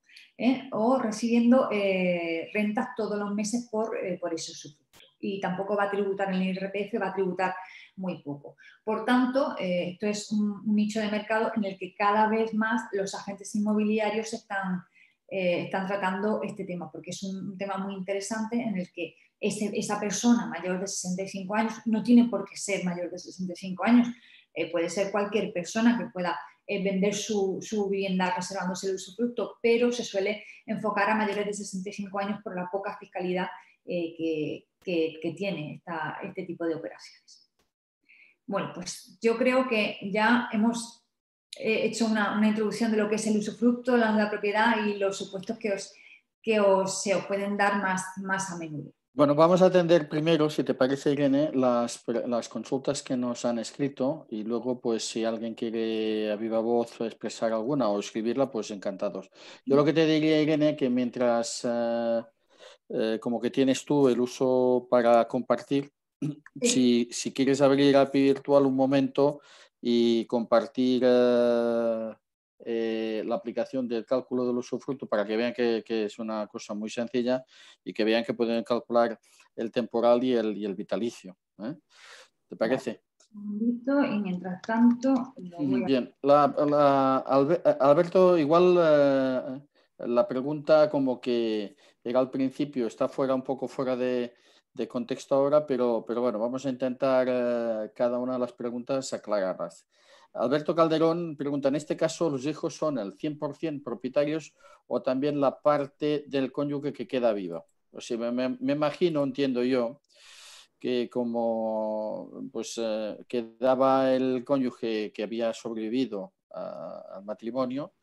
o recibiendo rentas todos los meses por ese usufructo. Y tampoco va a tributar en el IRPF, va a tributar muy poco. Por tanto, esto es un nicho de mercado en el que cada vez más los agentes inmobiliarios están tratando este tema, porque es un tema muy interesante en el que esa persona mayor de 65 años no tiene por qué ser mayor de 65 años, puede ser cualquier persona que pueda vender su vivienda reservándose el usufructo, pero se suele enfocar a mayores de 65 años por la poca fiscalidad que tiene este tipo de operaciones. Bueno, pues yo creo que ya hemos hecho una introducción de lo que es el usufructo, la nueva propiedad y los supuestos que se os pueden dar más a menudo. Bueno, vamos a atender primero, si te parece, Irene, las consultas que nos han escrito y luego, pues, si alguien quiere a viva voz expresar alguna o escribirla, pues encantados. Yo lo que te diría, Irene, que mientras como que tienes tú el uso para compartir, Sí. si quieres abrir API Virtual un momento y compartir la aplicación del cálculo del usufructo para que vean que es una cosa muy sencilla y que vean que pueden calcular el temporal y el vitalicio. ¿Te parece? Vale. Y mientras tanto lo voy a... Bien, Alberto, igual la pregunta como que era al principio, está un poco fuera de contexto ahora, pero bueno, vamos a intentar cada una de las preguntas aclararlas. Alberto Calderón pregunta, en este caso, ¿los hijos son el 100% propietarios o también la parte del cónyuge que queda viva? O sea, me imagino, entiendo yo, que como pues quedaba el cónyuge que había sobrevivido al matrimonio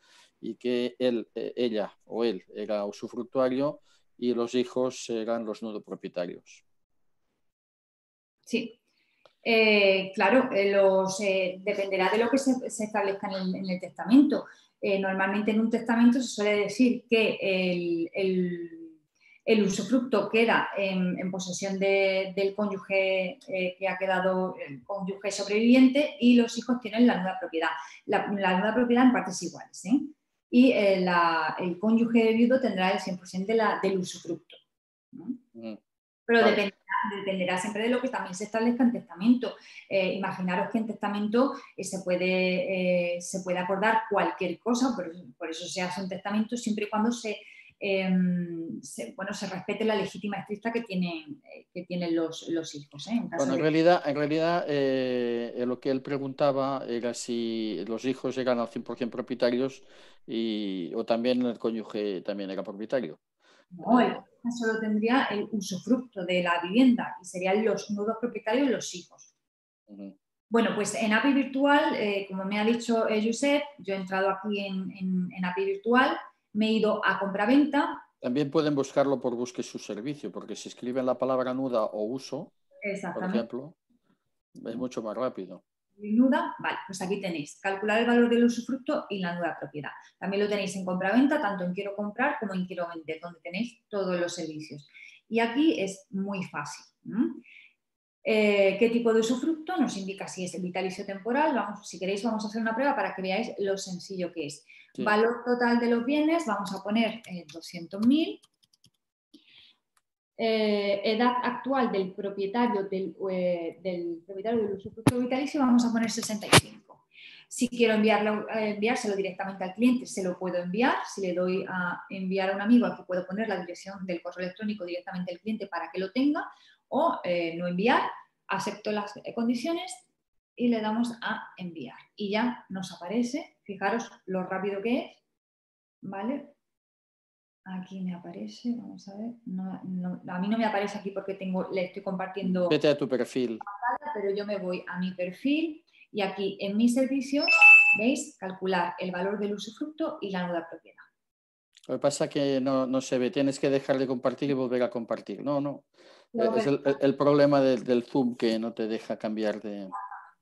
y que ella o él era usufructuario y los hijos eran los nudopropietarios. Sí. Claro, dependerá de lo que se establezca en el testamento. Normalmente en un testamento se suele decir que el usufructo queda en posesión del cónyuge que ha quedado el cónyuge sobreviviente y los hijos tienen la nuda propiedad. La nuda propiedad en partes iguales, ¿eh? Y el cónyuge viudo tendrá el 100% del usufructo, ¿no? Pero vale. dependerá siempre de lo que también se establezca en testamento. Imaginaros que en testamento se puede acordar cualquier cosa, por eso se hace un testamento siempre y cuando se respete la legítima estricta que tienen los hijos. En caso Bueno, de... en realidad lo que él preguntaba era si los hijos eran al 100% propietarios o también el cónyuge también era propietario. No, el cónyuge solo tendría el usufructo de la vivienda y serían los nudos propietarios los hijos. Bueno, pues en API Virtual, como me ha dicho Josep, yo he entrado aquí en API Virtual, me he ido a compraventa. También pueden buscarlo por busque su servicio, porque si escriben la palabra nuda o uso, por ejemplo, es mucho más rápido. Nuda, vale, pues aquí tenéis calcular el valor del usufructo y la nuda propiedad. También lo tenéis en compraventa, tanto en quiero comprar como en quiero vender, donde tenéis todos los servicios. Y aquí es muy fácil. ¿Qué tipo de usufructo? Nos indica si es vitalicio temporal. Si queréis, vamos a hacer una prueba para que veáis lo sencillo que es. Sí. Valor total de los bienes, vamos a poner 200.000. Edad actual del propietario del usufructo vitalicio, vamos a poner 65. Si quiero enviárselo directamente al cliente, se lo puedo enviar. Si le doy a enviar a un amigo, aquí puedo poner la dirección del correo electrónico directamente al cliente para que lo tenga, o no enviar, acepto las condiciones y le damos a enviar. Y ya nos aparece, fijaros lo rápido que es, ¿vale? Aquí me aparece, vamos a ver, a mí no me aparece aquí porque le estoy compartiendo. Vete a tu perfil. Pero yo me voy a mi perfil y aquí en mis servicios, ¿veis? Calcular el valor del usufructo y la nuda propiedad. Lo que pasa es que no se ve, tienes que dejar de compartir y volver a compartir. No. Es el problema del Zoom que no te deja cambiar de...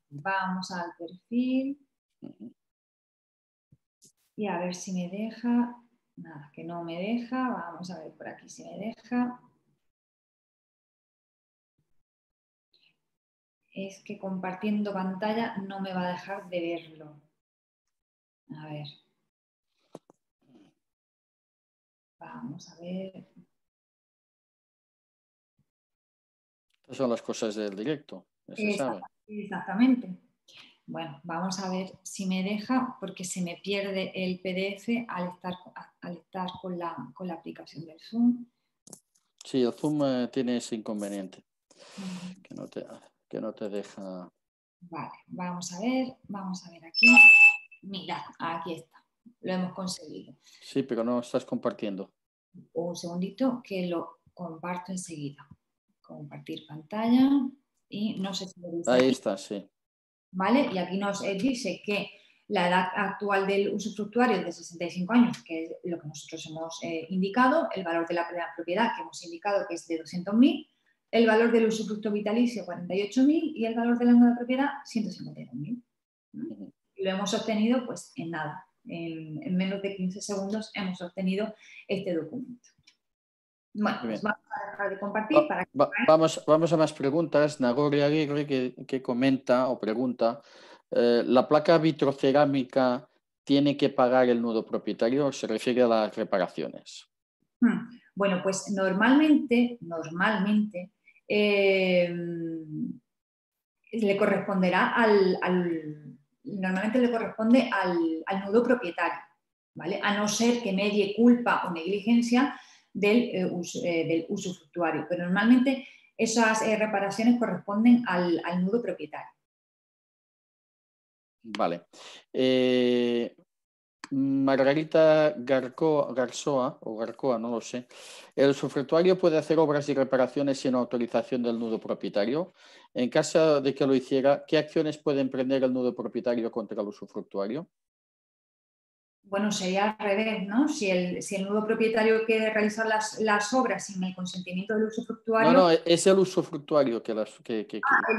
Vamos al perfil y a ver si me deja. Nada, que no me deja. Vamos a ver por aquí si me deja. Es que compartiendo pantalla no me va a dejar de verlo. A ver. Vamos a ver. Estas son las cosas del directo, ya se sabe. Exactamente. Bueno, vamos a ver si me deja, porque se me pierde el PDF al estar con la aplicación del Zoom. Sí, el Zoom tiene ese inconveniente, que no te deja... Vale, vamos a ver aquí. Mira, aquí está, lo hemos conseguido. Sí, pero no estás compartiendo. Un segundito que lo comparto enseguida. Compartir pantalla y no sé si lo veis. Ahí está, sí. ¿Vale? Y aquí nos dice que la edad actual del usufructuario es de 65 años, que es lo que nosotros hemos indicado, el valor de la propiedad que hemos indicado que es de 200.000, el valor del usufructo vitalicio 48.000 y el valor de la nueva propiedad 152.000. Y lo hemos obtenido pues en nada, en menos de 15 segundos hemos obtenido este documento. Bueno, pues vamos a dejar de compartir. Vamos a más preguntas. Nagore Aguirre que comenta o pregunta, ¿la placa vitrocerámica tiene que pagar el nudo propietario o se refiere a las reparaciones? Bueno, pues normalmente le corresponderá normalmente le corresponde al nudo propietario, ¿vale? A no ser que medie culpa o negligencia del usufructuario, pero normalmente esas reparaciones corresponden al nudo propietario. Vale. Margarita Garcoa, no lo sé. ¿El usufructuario puede hacer obras y reparaciones sin autorización del nudo propietario? En caso de que lo hiciera, ¿qué acciones puede emprender el nudo propietario contra el usufructuario? Bueno, sería al revés, ¿no? Si el nudo propietario quiere realizar las obras sin el consentimiento del usufructuario... No, es el usufructuario que el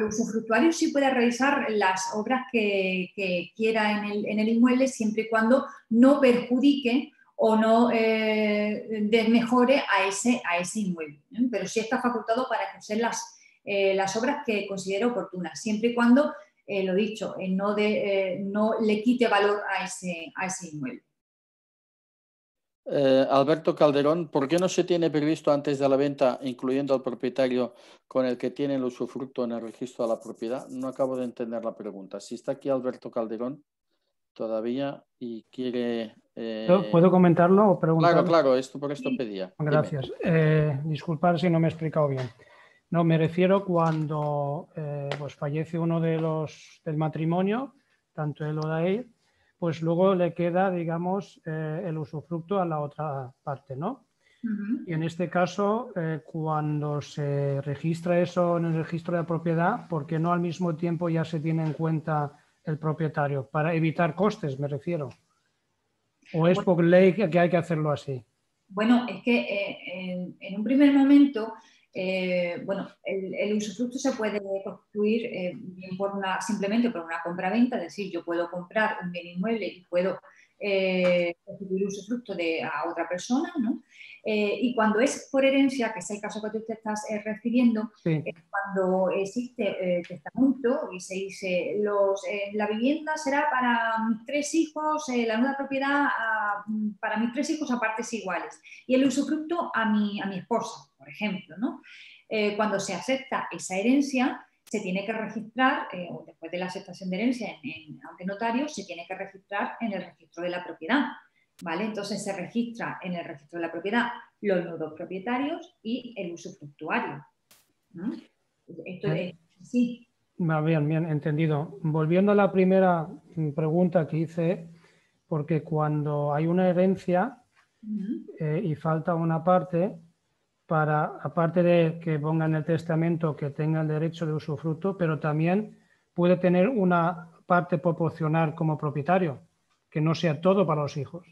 usufructuario sí puede realizar las obras que quiera en el inmueble siempre y cuando no perjudique o no desmejore a ese inmueble, ¿eh? Pero sí está facultado para ejercer las obras que considere oportunas, siempre y cuando, lo dicho, no le quite valor a ese inmueble. Alberto Calderón, ¿por qué no se tiene previsto antes de la venta, incluyendo al propietario con el que tiene el usufructo en el registro de la propiedad? No acabo de entender la pregunta. Si está aquí Alberto Calderón todavía y quiere... ¿Puedo comentarlo o preguntarlo? Claro, por esto pedía. Gracias. Disculpad si no me he explicado bien. No, me refiero cuando pues fallece uno del matrimonio, tanto él o ella, pues luego le queda, digamos, el usufructo a la otra parte, ¿no? Uh-huh. Y en este caso, cuando se registra eso en el registro de la propiedad, ¿por qué no al mismo tiempo ya se tiene en cuenta el propietario? Para evitar costes, me refiero. ¿O es por ley que hay que hacerlo así? Bueno, es que en un primer momento, el usufructo se puede constituir bien simplemente por una compraventa, es decir, yo puedo comprar un bien inmueble y puedo constituir usufructo a otra persona, ¿no? Y cuando es por herencia, que es el caso que tú te estás refiriendo, sí. Cuando existe testamento y se dice la vivienda será para mis 3 hijos, la nueva propiedad para mis 3 hijos a partes iguales y el usufructo a mi esposa, por ejemplo, ¿no? Cuando se acepta esa herencia, se tiene que registrar, después de la aceptación de herencia ante notario, se tiene que registrar en el registro de la propiedad, ¿vale? Entonces se registra en el registro de la propiedad los nudos propietarios y el usufructuario, ¿no? Esto es sí. Bien, entendido. Volviendo a la primera pregunta que hice, porque cuando hay una herencia y falta una parte, aparte de que ponga en el testamento que tenga el derecho de usufructo, pero también puede tener una parte proporcional como propietario, que no sea todo para los hijos.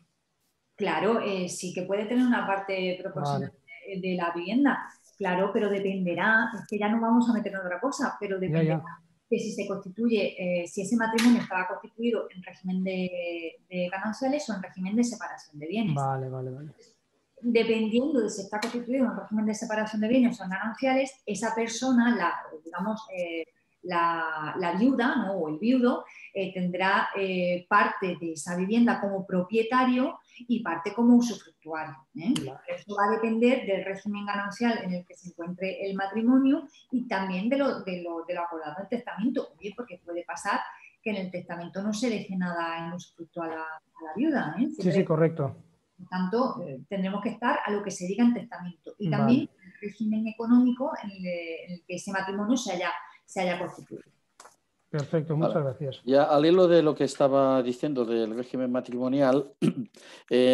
Claro, sí que puede tener una parte proporcional de la vivienda, claro, pero dependerá, es que ya no vamos a meter en otra cosa, pero dependerá de si se constituye, si ese matrimonio estaba constituido en régimen de gananciales o en régimen de separación de bienes. Vale. Dependiendo de si está constituido en régimen de separación de bienes o en gananciales, esa persona, la viuda, ¿no? O el viudo tendrá parte de esa vivienda como propietario y parte como usufructuario. Eso va a depender del régimen ganancial en el que se encuentre el matrimonio y también de lo acordado en el testamento. Oye, porque puede pasar que en el testamento no se deje nada en usufructo a la viuda. Sí, correcto. Por tanto, tendremos que estar a lo que se diga en testamento y también el régimen económico en el que ese matrimonio se haya constituido. Perfecto, muchas gracias. Ya al hilo de lo que estaba diciendo del régimen matrimonial,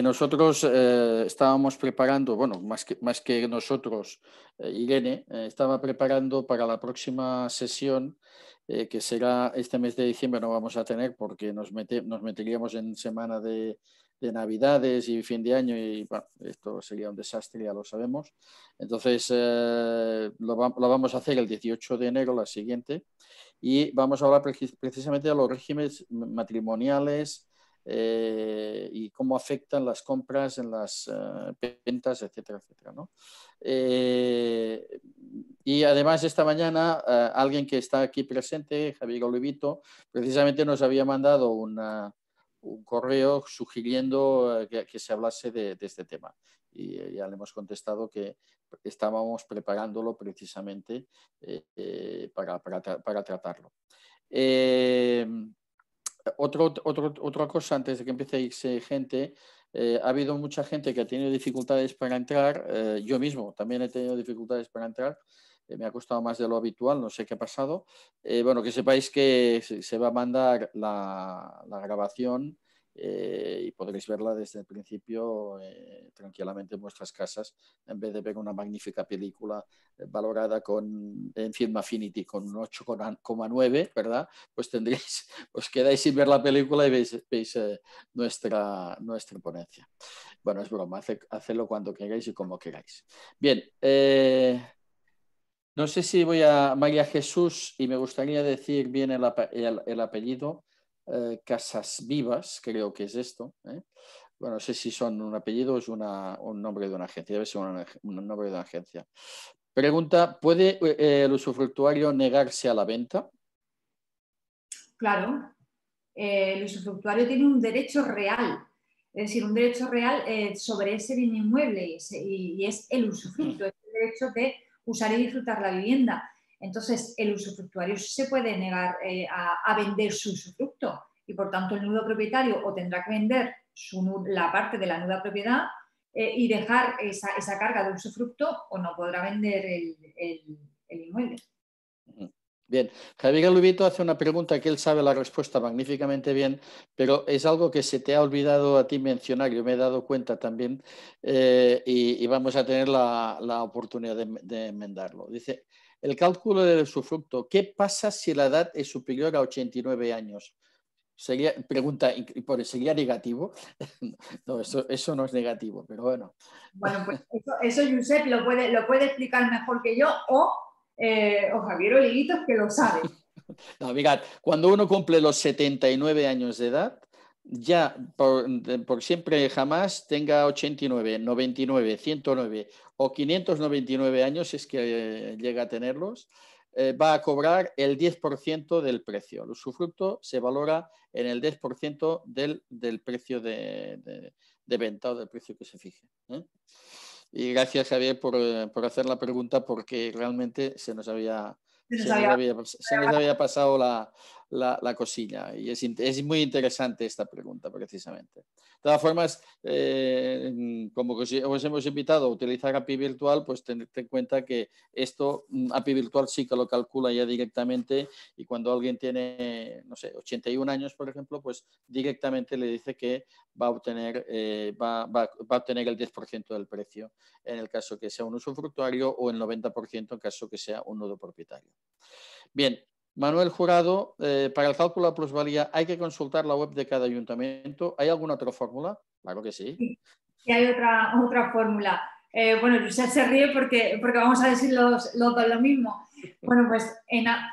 nosotros estábamos preparando, bueno, más que nosotros, Irene, estaba preparando para la próxima sesión, que será este mes de diciembre, no vamos a tener porque nos meteríamos en semana de Navidades y fin de año y bueno, esto sería un desastre, ya lo sabemos. Entonces lo vamos a hacer el 18 de enero, la siguiente, y vamos a hablar precisamente de los regímenes matrimoniales y cómo afectan las compras en las ventas, etcétera, etcétera, ¿no? Y además esta mañana alguien que está aquí presente, Javier Olivito, precisamente nos había mandado un correo sugiriendo que se hablase de este tema y ya le hemos contestado que estábamos preparándolo precisamente para tratarlo. Otra cosa antes de que empiece a irse gente, ha habido mucha gente que ha tenido dificultades para entrar, yo mismo también he tenido dificultades para entrar, me ha costado más de lo habitual, no sé qué ha pasado. Bueno, que sepáis que se va a mandar la grabación y podréis verla desde el principio tranquilamente en vuestras casas, en vez de ver una magnífica película valorada en Film Affinity con un 8,9, ¿verdad? Pues os quedáis sin ver la película y veis nuestra ponencia. Bueno, es broma, hacedlo cuando queráis y como queráis. Bien, no sé si voy a María Jesús y me gustaría decir bien el apellido, Casasvivas, creo que es esto. Bueno, no sé si son un apellido o es un nombre de una agencia. Debe ser un nombre de una agencia. Pregunta, ¿puede el usufructuario negarse a la venta? Claro, el usufructuario tiene un derecho real, es decir, un derecho real sobre ese bien inmueble y es el usufructo, es el derecho de usar y disfrutar la vivienda. Entonces, el usufructuario se puede negar a vender su usufructo y, por tanto, el nudo propietario o tendrá que vender la parte de la nuda propiedad y dejar esa carga de usufructo o no podrá vender el inmueble. Bien, Javier Lubito hace una pregunta que él sabe la respuesta magníficamente bien, pero es algo que se te ha olvidado a ti mencionar, yo me he dado cuenta también, y vamos a tener la oportunidad de enmendarlo. Dice, el cálculo del usufructo, ¿qué pasa si la edad es superior a 89 años? Pregunta, ¿sería negativo? No, eso no es negativo, pero bueno. Bueno, pues eso Josep lo puede explicar mejor que yo o Javier Oliguitos, que lo sabe. No, mirad, cuando uno cumple los 79 años de edad, ya por siempre jamás tenga 89, 99, 109 o 599 años, si es que llega a tenerlos, va a cobrar el 10% del precio. El usufructo se valora en el 10% del precio de venta o del precio que se fije. Y gracias, Javier, por hacer la pregunta, porque realmente se nos había pasado la cosilla y es muy interesante esta pregunta precisamente. De todas formas, como os hemos invitado a utilizar API Virtual, pues tened en cuenta que esto API Virtual sí que lo calcula ya directamente y cuando alguien tiene, no sé, 81 años, por ejemplo, pues directamente le dice que va a obtener el 10% del precio en el caso que sea un usufructuario o el 90% en caso que sea un nudo propietario. Bien, Manuel Jurado, para el cálculo de plusvalía hay que consultar la web de cada ayuntamiento. ¿Hay alguna otra fórmula? Claro que sí. Sí, hay otra fórmula. Bueno, Josep se ríe porque vamos a decir los dos lo mismo. Bueno, pues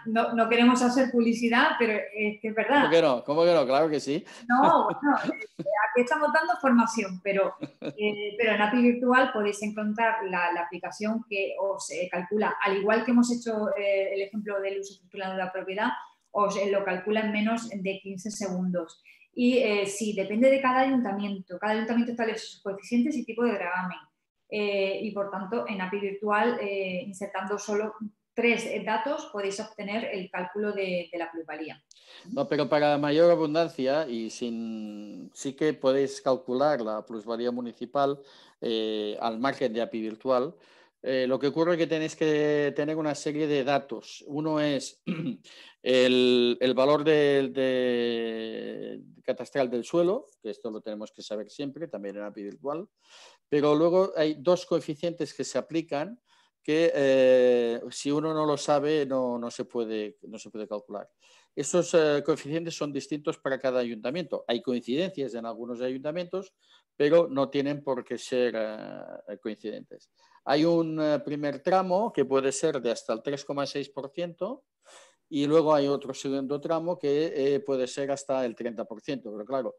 no queremos hacer publicidad, pero es que es verdad. ¿Cómo que no? ¿Cómo que no? Claro que sí. No, bueno, aquí estamos dando formación, pero en API Virtual podéis encontrar la aplicación que os calcula, al igual que hemos hecho el ejemplo del usufructo de la propiedad, os lo calcula en menos de 15 segundos. Y sí, depende de cada ayuntamiento establece sus coeficientes y tipo de gravamen. Y por tanto, en API Virtual, insertando solo 3 datos, podéis obtener el cálculo de la plusvalía. No, pero para mayor abundancia y sí que podéis calcular la plusvalía municipal al margen de API Virtual. Lo que ocurre es que tenéis que tener una serie de datos. Uno es el valor catastral del suelo, que esto lo tenemos que saber siempre, también en API Virtual, pero luego hay 2 coeficientes que se aplican que si uno no lo sabe no se puede calcular. Esos coeficientes son distintos para cada ayuntamiento. Hay coincidencias en algunos ayuntamientos, pero no tienen por qué ser coincidentes. Hay un primer tramo que puede ser de hasta el 3,6% y luego hay otro segundo tramo que puede ser hasta el 30%. Pero claro,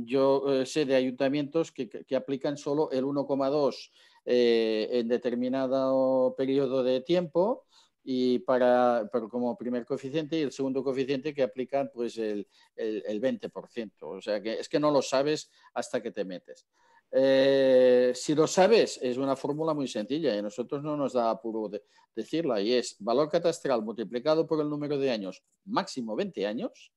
yo sé de ayuntamientos que aplican solo el 1,2% en determinado periodo de tiempo y pero como primer coeficiente y el segundo coeficiente que aplican pues el 20%. O sea que es que no lo sabes hasta que te metes. Si lo sabes, es una fórmula muy sencilla y a nosotros no nos da apuro decirla y es valor catastral multiplicado por el número de años, máximo 20 años,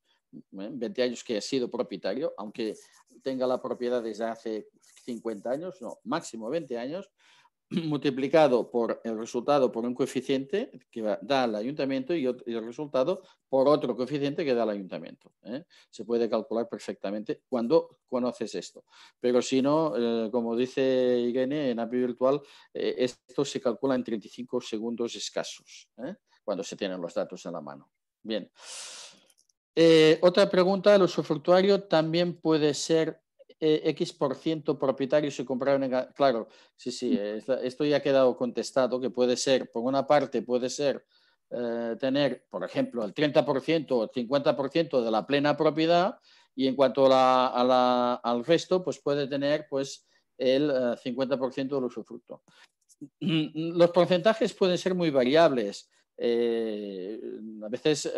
20 años que ha sido propietario, aunque tenga la propiedad desde hace 50 años, no, máximo 20 años, multiplicado por el resultado por un coeficiente que da al ayuntamiento y el resultado por otro coeficiente que da al ayuntamiento. Se puede calcular perfectamente cuando conoces esto. Pero si no, como dice Irene, en API Virtual, esto se calcula en 35 segundos escasos, cuando se tienen los datos en la mano. Bien. Otra pregunta, el usufructuario también puede ser X% propietario si compraron Claro, sí, esto ya ha quedado contestado, que puede ser, por una parte, puede ser tener, por ejemplo, el 30% o el 50% de la plena propiedad Y en cuanto al resto, pues puede tener pues, el 50% del usufructo. Los porcentajes pueden ser muy variables. A veces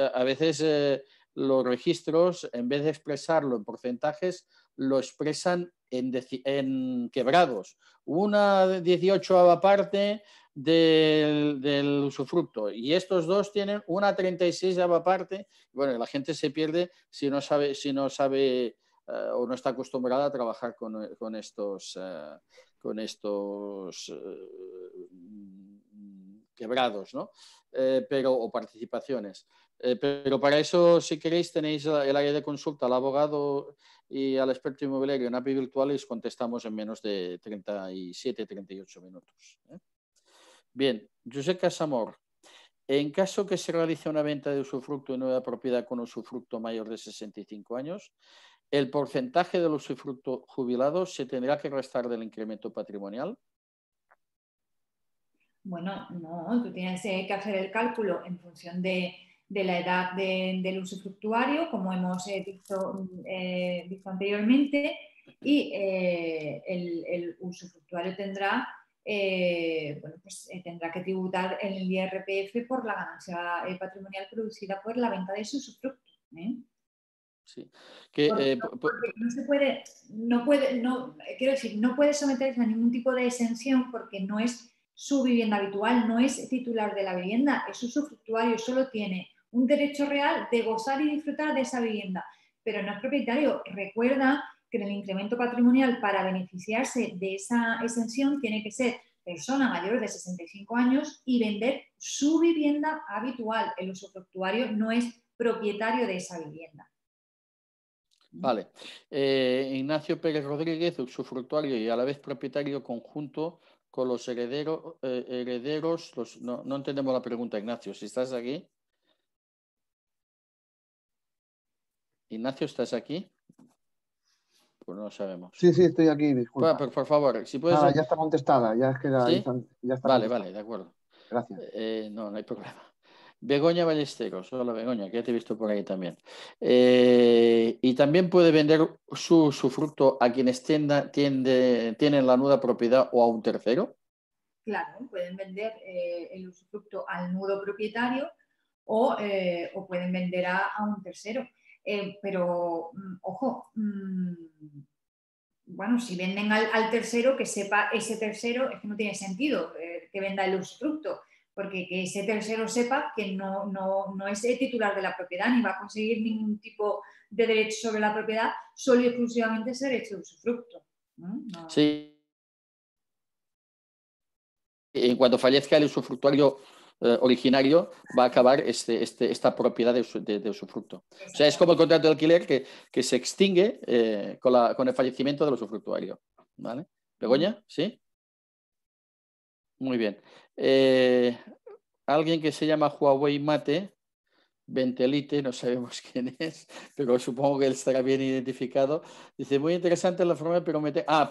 los registros, en vez de expresarlo en porcentajes, lo expresan en quebrados. Una 18ª parte del usufructo y estos dos tienen una 36ª parte. Bueno, la gente se pierde si no sabe o no está acostumbrada a trabajar con estos quebrados, ¿no? O participaciones. Pero para eso, si queréis, tenéis el área de consulta al abogado y al experto inmobiliario en API virtual y os contestamos en menos de 37-38 minutos. Bien, Josep Casamor. En caso que se realice una venta de usufructo de nueva propiedad con usufructo mayor de 65 años, ¿el porcentaje del usufructo jubilado se tendrá que restar del incremento patrimonial? Bueno, no, tú tienes que hacer el cálculo en función de la edad del usufructuario, como hemos visto anteriormente, y el usufructuario tendrá, tendrá que tributar en el IRPF por la ganancia patrimonial producida por la venta de su usufructo. Sí. Porque no se puede, quiero decir, no puede someterse a ningún tipo de exención porque no es su vivienda habitual, no es titular de la vivienda, es usufructuario, solo tiene un derecho real de gozar y disfrutar de esa vivienda, pero no es propietario. Recuerda que en el incremento patrimonial, para beneficiarse de esa exención, tiene que ser persona mayor de 65 años y vender su vivienda habitual. El usufructuario no es propietario de esa vivienda. Vale. Ignacio Pérez Rodríguez, usufructuario y a la vez propietario conjunto con los herederos. No entendemos la pregunta, Ignacio. Si estás aquí. Ignacio, ¿estás aquí? Pues no lo sabemos. Sí, estoy aquí, disculpa. Por favor, si puedes... Nada, ya está contestada, ya es que ¿Sí? ya está Vale, contestada. de acuerdo. Gracias. No hay problema. Begoña Ballesteros, hola Begoña, que ya te he visto por ahí también. Y también puede vender su fruto a quienes tienen la nuda propiedad o a un tercero. Claro, pueden vender el usufructo al nudo propietario o pueden vender a un tercero. Pero, ojo, bueno, si venden al tercero, que sepa ese tercero, es que no tiene sentido que venda el usufructo, porque que ese tercero sepa que no es el titular de la propiedad ni va a conseguir ningún tipo de derecho sobre la propiedad, solo y exclusivamente ese derecho de usufructo. ¿No? Sí. En cuanto fallezca el usufructuario originario, va a acabar esta propiedad de usufructo. O sea, es como el contrato de alquiler que se extingue con el fallecimiento del usufructuario. ¿Vale? ¿Begoña? ¿Sí? Muy bien. Alguien que se llama Huawei Mate, Ventelite, no sabemos quién es, pero supongo que él estará bien identificado. Dice, muy interesante la forma, pero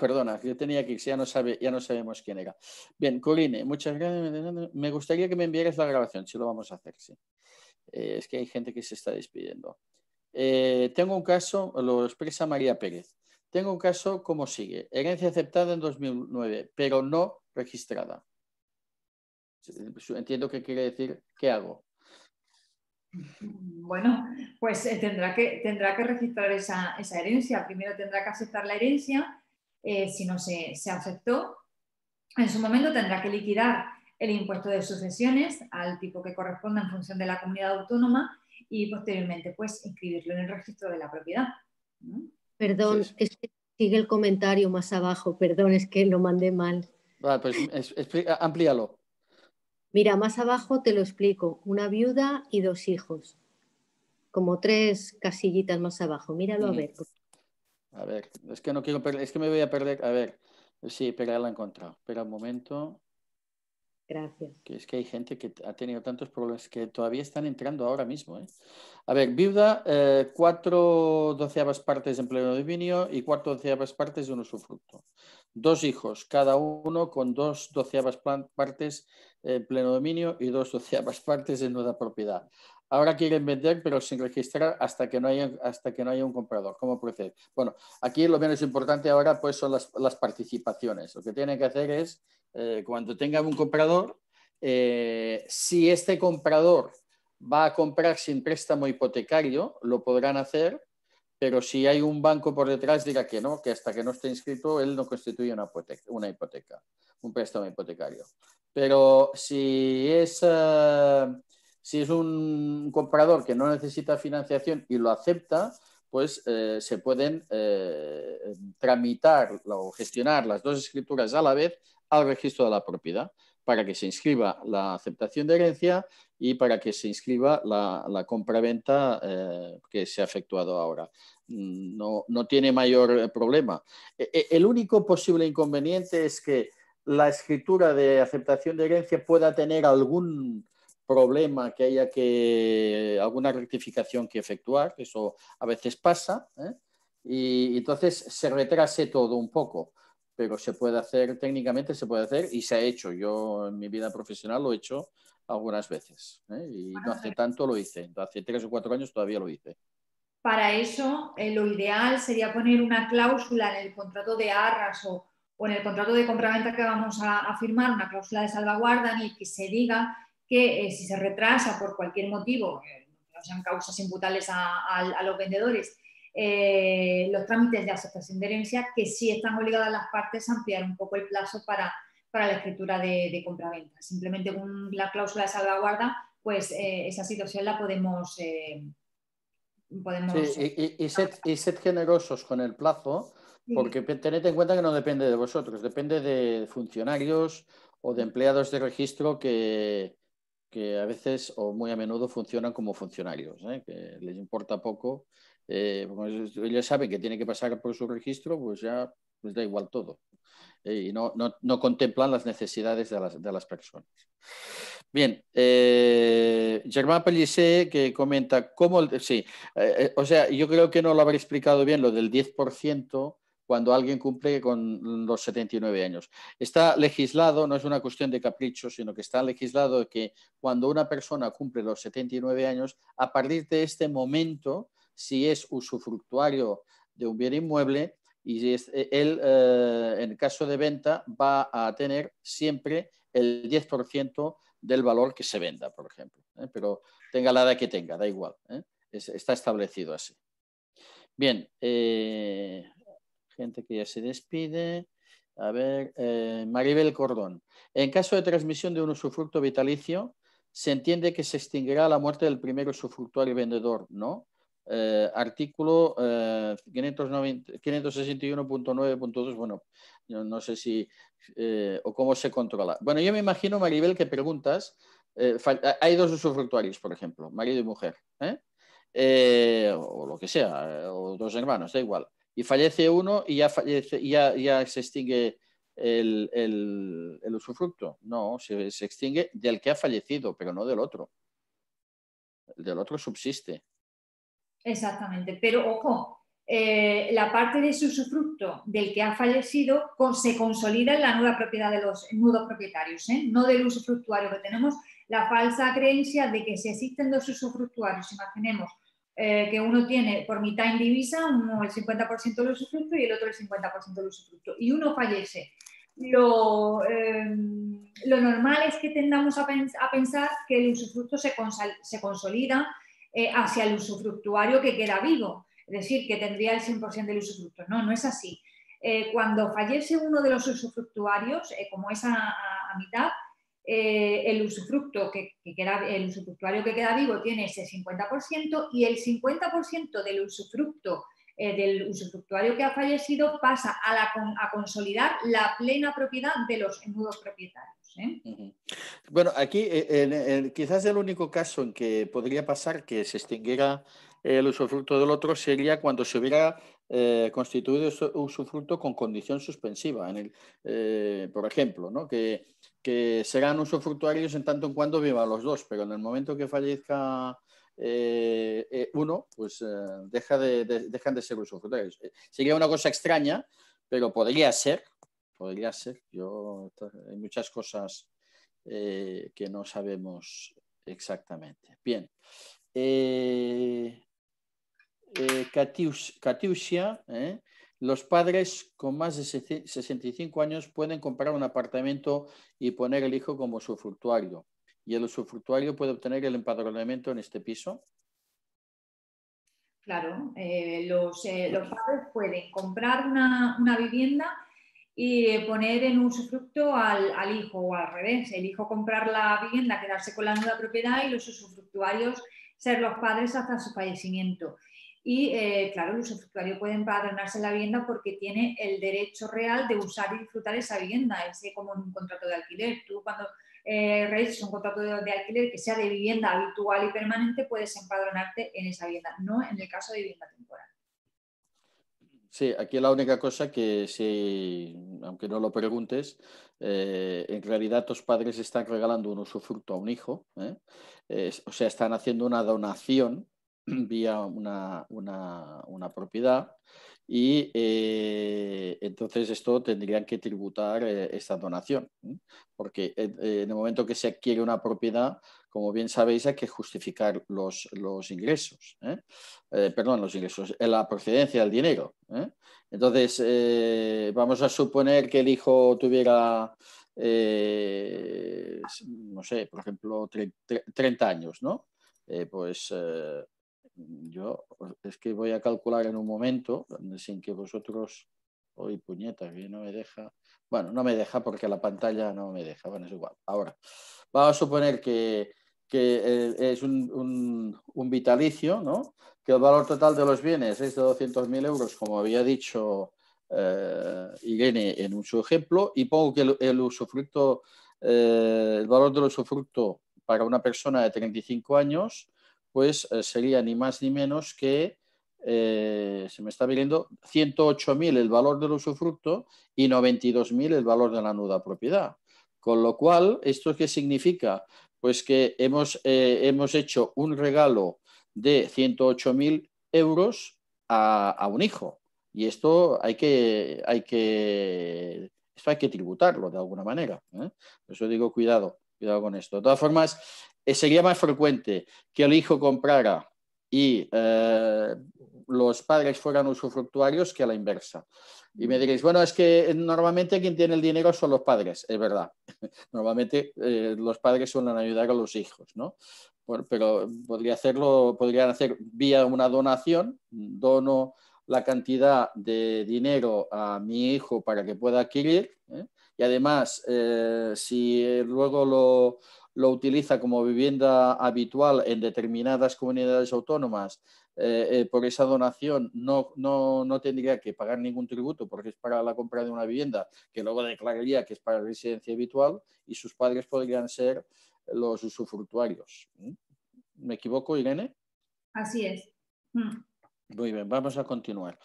perdona, yo tenía que ir, ya no sabemos quién era. Bien, Coline, muchas gracias. Me gustaría que me enviaras la grabación, si lo vamos a hacer, sí. Es que hay gente que se está despidiendo. Tengo un caso, lo expresa María Pérez. Tengo un caso como sigue. Herencia aceptada en 2009, pero no registrada. Entiendo que quiere decir, ¿qué hago? Bueno, pues tendrá que registrar esa herencia. Primero tendrá que aceptar la herencia. Si no se aceptó, en su momento tendrá que liquidar el impuesto de sucesiones al tipo que corresponda en función de la comunidad autónoma y posteriormente pues inscribirlo en el registro de la propiedad. Perdón, sí. Es que sigue el comentario más abajo. Perdón, es que lo mandé mal. Vale, pues amplíalo. Mira, más abajo te lo explico. Una viuda y 2 hijos. Como 3 casillitas más abajo. Míralo a ver. A ver, es que no quiero perder, es que me voy a perder. A ver, sí, pero ya la he encontrado. Espera un momento. Gracias. Que es que hay gente que ha tenido tantos problemas que todavía están entrando ahora mismo. A ver, viuda, 4/12 partes en pleno dominio y 4/12 partes de un usufructo. 2 hijos, cada uno con 2/12 partes en pleno dominio y 2/12 partes en nuda propiedad. ahora quieren vender, pero sin registrar hasta que no haya un comprador. ¿Cómo procede? Bueno, aquí lo menos importante ahora pues son las participaciones. Lo que tienen que hacer es, cuando tengan un comprador, si este comprador va a comprar sin préstamo hipotecario, lo podrán hacer, pero si hay un banco por detrás dirá que no, que hasta que no esté inscrito él no constituye una hipoteca, un préstamo hipotecario. Pero si es un comprador que no necesita financiación y lo acepta, pues se pueden tramitar o gestionar las dos escrituras a la vez al registro de la propiedad, para que se inscriba la aceptación de herencia y para que se inscriba la compraventa que se ha efectuado ahora. No tiene mayor problema. El único posible inconveniente es que la escritura de aceptación de herencia pueda tener algún problema, que haya alguna rectificación que efectuar, eso a veces pasa, y entonces se retrase todo un poco. Pero se puede hacer, técnicamente se puede hacer y se ha hecho. Yo en mi vida profesional lo he hecho algunas veces, y no hace tanto lo hice, hace 3 o 4 años todavía lo hice. Para eso, lo ideal sería poner una cláusula en el contrato de arras o en el contrato de compraventa que vamos a firmar, una cláusula de salvaguarda en el que se diga que si se retrasa por cualquier motivo, que no sean causas imputables a los vendedores, los trámites de aceptación de herencia, que sí están obligadas las partes a ampliar un poco el plazo para la escritura de compraventa. Simplemente con la cláusula de salvaguarda, pues esa situación la podemos... Sí, y sed generosos con el plazo, porque tened en cuenta que no depende de vosotros, depende de funcionarios o de empleados de registro que a veces o muy a menudo funcionan como funcionarios, que les importa poco. Ellos saben que tienen que pasar por su registro, pues ya les da igual todo. Y no contemplan las necesidades de las personas. Bien, Germán Pellicer, que comenta cómo... Sí, o sea, yo creo que no lo habré explicado bien lo del 10% cuando alguien cumple con los 79 años. Está legislado, no es una cuestión de capricho, sino que está legislado que cuando una persona cumple los 79 años, a partir de este momento, si es usufructuario de un bien inmueble, y él, en el caso de venta, va a tener siempre el 10% del valor que se venda, por ejemplo. Pero tenga la edad que tenga, da igual. Está establecido así. Bien, gente que ya se despide. A ver, Maribel Cordón. En caso de transmisión de un usufructo vitalicio, se entiende que se extinguirá a la muerte del primer usufructuario vendedor, ¿no? Artículo 561.9.2, bueno, yo no sé si o cómo se controla. Bueno, yo me imagino, Maribel, que preguntas, hay dos usufructuarios, por ejemplo, marido y mujer, o lo que sea, o dos hermanos, da igual, y fallece uno y ya se extingue el usufructo. No, se extingue del que ha fallecido, pero no del otro. El del otro subsiste. Exactamente, pero ojo, la parte de su usufructo del que ha fallecido se consolida en la nueva propiedad de los nudos propietarios, no del usufructuario, que tenemos la falsa creencia de que si existen dos usufructuarios, imaginemos que uno tiene por mitad en divisa, uno el 50% del usufructo y el otro el 50% del usufructo, y uno fallece. Lo normal es que tendamos a pensar que el usufructo se consolida hacia el usufructuario que queda vivo, es decir, que tendría el 100% del usufructo. No es así. Cuando fallece uno de los usufructuarios, como es a mitad, el usufructuario que queda vivo tiene ese 50% y el 50% del usufructuario que ha fallecido pasa a consolidar la plena propiedad de los nudos propietarios. Bueno, aquí quizás el único caso en que podría pasar que se extinguiera el usufructo del otro sería cuando se hubiera constituido usufructo con condición suspensiva. Por ejemplo, ¿no? que serán usufructuarios en tanto en cuando vivan los dos, pero en el momento que fallezca uno, pues dejan de ser usufructuarios. Sería una cosa extraña, pero podría ser. Podría ser. Hay muchas cosas que no sabemos exactamente. Bien. Katiusia, los padres con más de 65 años pueden comprar un apartamento y poner el hijo como usufructuario. ¿Y el usufructuario puede obtener el empadronamiento en este piso? Claro, los padres pueden comprar una vivienda y poner en usufructo al hijo, o al revés, el hijo comprar la vivienda, quedarse con la nuda propiedad y los usufructuarios ser los padres hasta su fallecimiento. Y claro, el usufructuario puede empadronarse en la vivienda porque tiene el derecho real de usar y disfrutar esa vivienda, ese como en un contrato de alquiler. Tú cuando realizas un contrato de alquiler que sea de vivienda habitual y permanente, puedes empadronarte en esa vivienda, no en el caso de vivienda temporal. Sí, aquí la única cosa que, si, aunque no lo preguntes, en realidad tus padres están regalando un usufructo a un hijo, o sea, están haciendo una donación vía una propiedad y entonces esto tendrían que tributar esta donación, porque en el momento que se adquiere una propiedad, como bien sabéis, hay que justificar los ingresos, perdón, los ingresos, la procedencia del dinero. Entonces, vamos a suponer que el hijo tuviera, no sé, por ejemplo, 30 años, ¿no? Yo es que voy a calcular en un momento, sin que vosotros... Hoy, puñeta, que no me deja... Bueno, no me deja porque la pantalla no me deja. Bueno, es igual. Ahora, vamos a suponer que es un vitalicio, ¿no? Que el valor total de los bienes es de 200.000 euros, como había dicho Irene en su ejemplo, y pongo que el usufructo, el valor del usufructo para una persona de 35 años, pues sería ni más ni menos que, se me está viendo, 108.000 el valor del usufructo y 92.000 el valor de la nuda propiedad. Con lo cual, ¿esto qué significa? Pues que hemos hecho un regalo de 108.000 euros a un hijo. Y esto hay que tributarlo de alguna manera. Por eso digo, cuidado con esto. De todas formas, sería más frecuente que el hijo comprara y los padres fueran usufructuarios que a la inversa. Y me diréis, bueno, es que normalmente quien tiene el dinero son los padres. Es verdad. Normalmente los padres suelen ayudar a los hijos, ¿no? Bueno, pero podrían hacer vía una donación, dono la cantidad de dinero a mi hijo para que pueda adquirir, y además, si luego lo utiliza como vivienda habitual en determinadas comunidades autónomas, por esa donación no tendría que pagar ningún tributo porque es para la compra de una vivienda que luego declararía que es para residencia habitual y sus padres podrían ser los usufructuarios. ¿Me equivoco, Irene? Así es. Muy bien, vamos a continuar.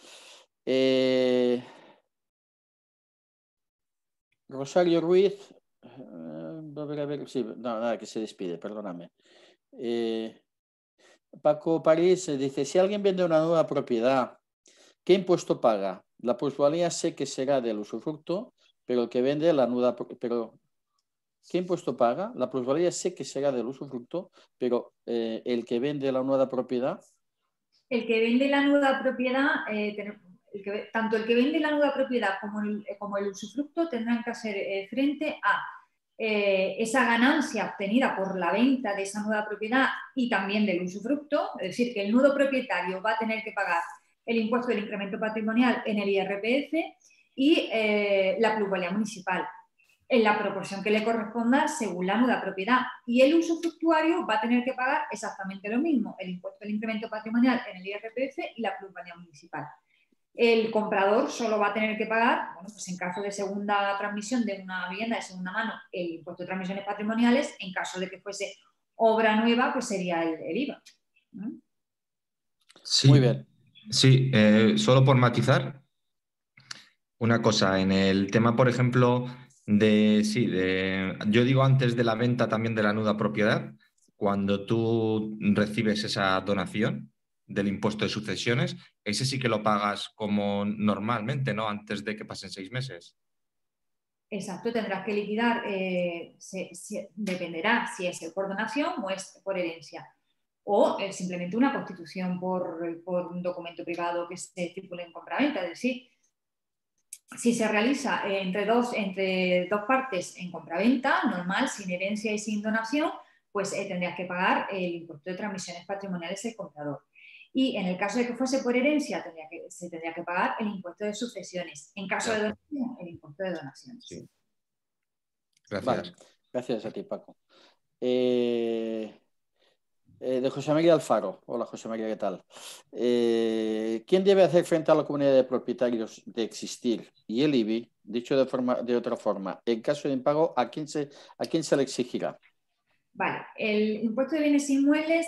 Rosario Ruiz, a ver, sí, no, nada, que se despide, perdóname. Paco París dice, si alguien vende una nueva propiedad, ¿qué impuesto paga? La plusvalía sé que será del usufructo, pero el que vende la nuda... Pero, ¿qué impuesto paga? La plusvalía sé que será del usufructo, pero el que vende la nueva propiedad... El que vende la nueva propiedad, tanto el que vende la nueva propiedad como el usufructo tendrán que hacer frente a esa ganancia obtenida por la venta de esa nueva propiedad y también del usufructo, es decir, que el nudo propietario va a tener que pagar el impuesto del incremento patrimonial en el IRPF y la plusvalía municipal en la proporción que le corresponda según la nuda propiedad. Y el usufructuario va a tener que pagar exactamente lo mismo, el impuesto del incremento patrimonial en el IRPF y la plusvalía municipal. El comprador solo va a tener que pagar, bueno, pues en caso de segunda transmisión de una vivienda de segunda mano, el impuesto de transmisiones patrimoniales. En caso de que fuese obra nueva, pues sería el IVA. ¿No? Sí. Muy bien. Sí, solo por matizar una cosa, en el tema, por ejemplo, yo digo antes de la venta también de la nuda propiedad, cuando tú recibes esa donación del impuesto de sucesiones, ese sí que lo pagas como normalmente, ¿no? Antes de que pasen 6 meses. Exacto, tendrás que liquidar, dependerá si es por donación o es por herencia. o simplemente una constitución por un documento privado que se estipule en compraventa. Es decir, si se realiza entre dos partes en compraventa, normal, sin herencia y sin donación, pues tendrías que pagar el impuesto de transmisiones patrimoniales del comprador. Y en el caso de que fuese por herencia, se tendría que pagar el impuesto de sucesiones. En caso de donación, el impuesto de donaciones. Sí. Gracias. Vale. Gracias a ti, Paco. De José María Alfaro. Hola, José María, ¿qué tal? ¿Quién debe hacer frente a la comunidad de propietarios de existir y el IBI? Dicho de otra forma, en caso de impago, ¿a quién se le exigirá? Vale, el impuesto de bienes inmuebles,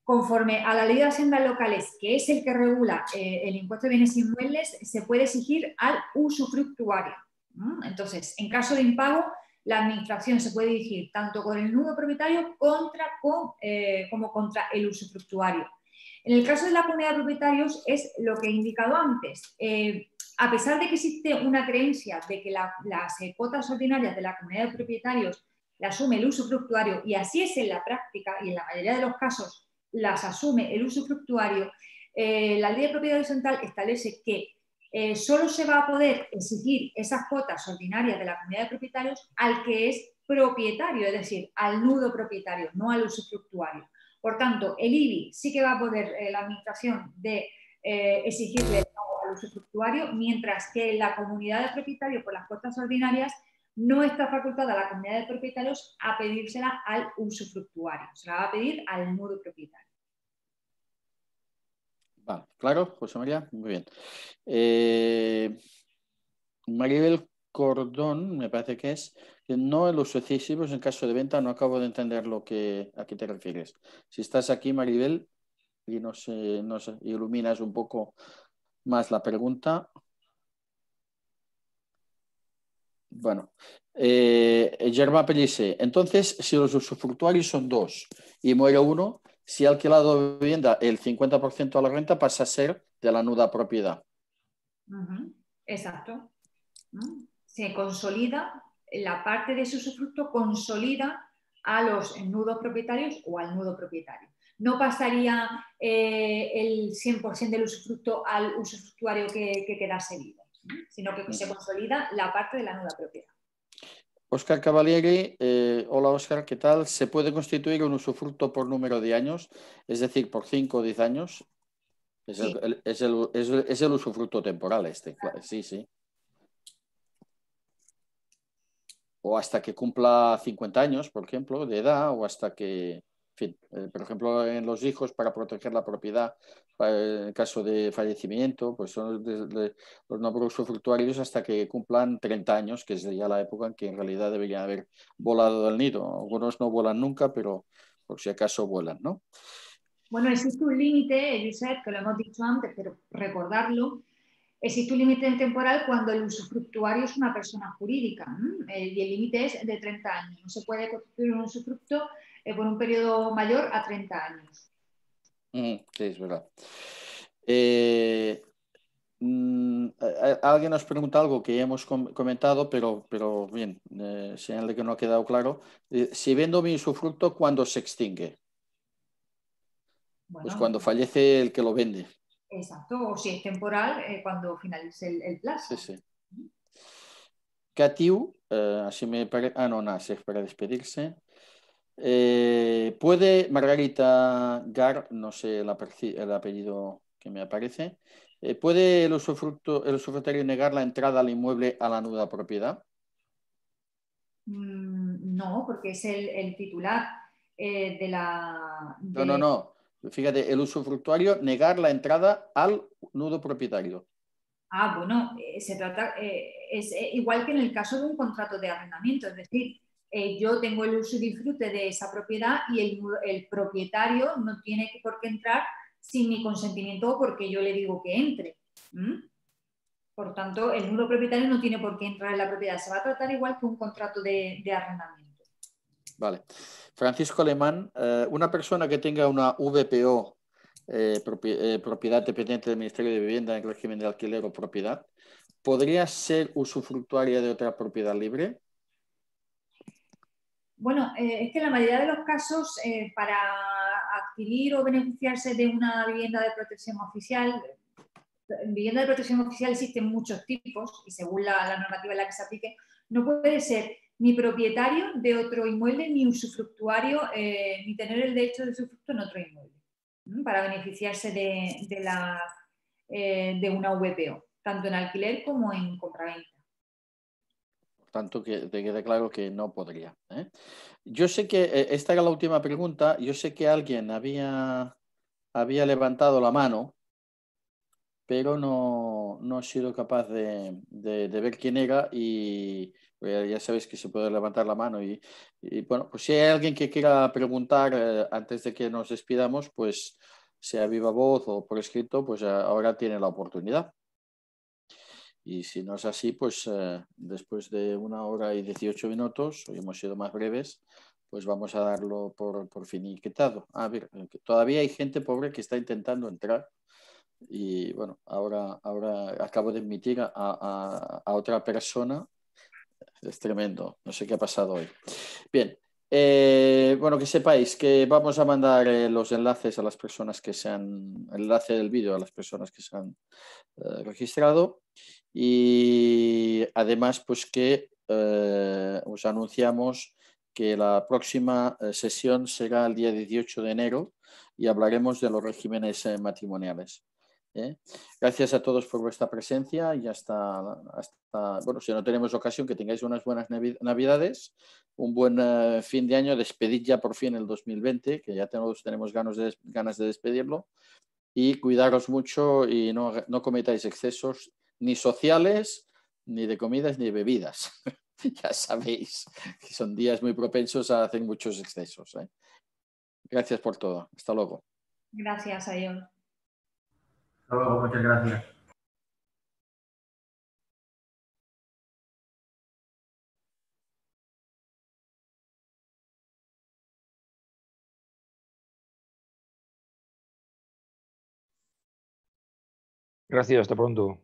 conforme a la ley de haciendas locales, que es el que regula el impuesto de bienes inmuebles, se puede exigir al usufructuario. Entonces, en caso de impago, la administración se puede dirigir tanto con el nudo propietario como contra el usufructuario. En el caso de la comunidad de propietarios es lo que he indicado antes. A pesar de que existe una creencia de que las cuotas ordinarias de la comunidad de propietarios la asume el usufructuario, y así es en la práctica y en la mayoría de los casos las asume el usufructuario, la ley de propiedad horizontal establece que solo se va a poder exigir esas cuotas ordinarias de la comunidad de propietarios al que es propietario, es decir, al nudo propietario, no al usufructuario. Por tanto, el IBI sí que va a poder la administración de exigirle el pago al usufructuario, mientras que la comunidad de propietarios por las cuotas ordinarias no está facultada la comunidad de propietarios a pedírsela al usufructuario, se la va a pedir al nudo propietario. Vale, claro, José María, muy bien. Maribel Cordón, me parece que es, que no en los sucesivos en caso de venta, no acabo de entender a qué te refieres. Si estás aquí, Maribel, y nos iluminas un poco más la pregunta. Bueno, Germán Pellice, entonces, si los usufructuarios son dos y muere uno, si ha alquilado vivienda el 50% a la renta, pasa a ser de la nuda propiedad. Exacto. Se consolida, la parte de su usufructo consolida a los nudos propietarios o al nudo propietario. No pasaría el 100% del usufructo al usufructuario que quedase vivo, sino que se consolida la parte de la nuda propiedad. Óscar Cavalieri, hola Óscar, ¿qué tal? ¿Se puede constituir un usufructo por número de años? Es decir, por 5 o 10 años. Sí. Es el usufructo temporal este, sí, sí. O hasta que cumpla 50 años, por ejemplo, de edad, o hasta que, en fin, por ejemplo, en los hijos, para proteger la propiedad, en caso de fallecimiento, pues son los nombres usufructuarios hasta que cumplan 30 años, que sería la época en que en realidad deberían haber volado del nido. Algunos no vuelan nunca, pero por si acaso vuelan, ¿no? Bueno, existe un límite, Josep, que lo hemos dicho antes, pero recordarlo. Existe un límite temporal cuando el usufructuario es una persona jurídica, y el límite es de 30 años. No se puede constituir un usufructo por un periodo mayor a 30 años. Sí, es verdad. Alguien nos pregunta algo que ya hemos comentado, pero bien, señal de que no ha quedado claro. Si vendo mi usufructo, ¿cuándo se extingue? Bueno, pues cuando fallece el que lo vende. Exacto, o si es temporal, cuando finalice el plazo. Sí, sí. Catiu, así me parece. Ah, no, nada, es para despedirse. ¿Puede Margarita Gar, no sé el apellido que me aparece, ¿puede el usufructuario negar la entrada al inmueble a la nuda propiedad? No, porque es el titular de la... No. Fíjate, el usufructuario negar la entrada al nudo propietario. Ah, bueno, se trata, es igual que en el caso de un contrato de arrendamiento, es decir, yo tengo el uso y disfrute de esa propiedad y el propietario no tiene por qué entrar sin mi consentimiento o porque yo le digo que entre. Por tanto, el nudo propietario no tiene por qué entrar en la propiedad. Se va a tratar igual que un contrato de arrendamiento. Vale. Francisco Alemán, una persona que tenga una VPO, propiedad dependiente del Ministerio de Vivienda en régimen de alquiler o propiedad, ¿podría ser usufructuaria de otra propiedad libre? Bueno, es que en la mayoría de los casos, para adquirir o beneficiarse de una vivienda de protección oficial, en vivienda de protección oficial existen muchos tipos y según la normativa en la que se aplique, no puede ser ni propietario de otro inmueble, ni usufructuario, ni tener el derecho de usufructo en otro inmueble, para beneficiarse de una VPO, tanto en alquiler como en compraventa. Por tanto, que te quede claro que no podría. Yo sé que, esta era la última pregunta, yo sé que alguien había levantado la mano, pero no he sido capaz de ver quién era y pues, ya sabéis que se puede levantar la mano y bueno, pues si hay alguien que quiera preguntar antes de que nos despidamos, pues sea viva voz o por escrito, pues ahora tiene la oportunidad. Y si no es así, pues después de 1 hora y 18 minutos, hoy hemos sido más breves, pues vamos a darlo por finiquitado. A ver, que todavía hay gente pobre que está intentando entrar. Y bueno, ahora acabo de admitir a otra persona. Es tremendo, no sé qué ha pasado hoy. Bien, bueno, que sepáis que vamos a mandar los enlaces a las personas que se han, el enlace del vídeo a las personas que se han registrado y además pues que os anunciamos que la próxima sesión será el día 18 de enero y hablaremos de los regímenes matrimoniales. Gracias a todos por vuestra presencia y hasta, bueno, si no tenemos ocasión, que tengáis unas buenas navidades, un buen fin de año, despedid ya por fin el 2020, que ya todos tenemos ganas de despedirlo, y cuidaros mucho y no cometáis excesos ni sociales, ni de comidas, ni de bebidas. Ya sabéis que son días muy propensos a hacer muchos excesos. Gracias por todo. Hasta luego. Gracias, adiós. Hasta luego, muchas gracias. Gracias, hasta pronto.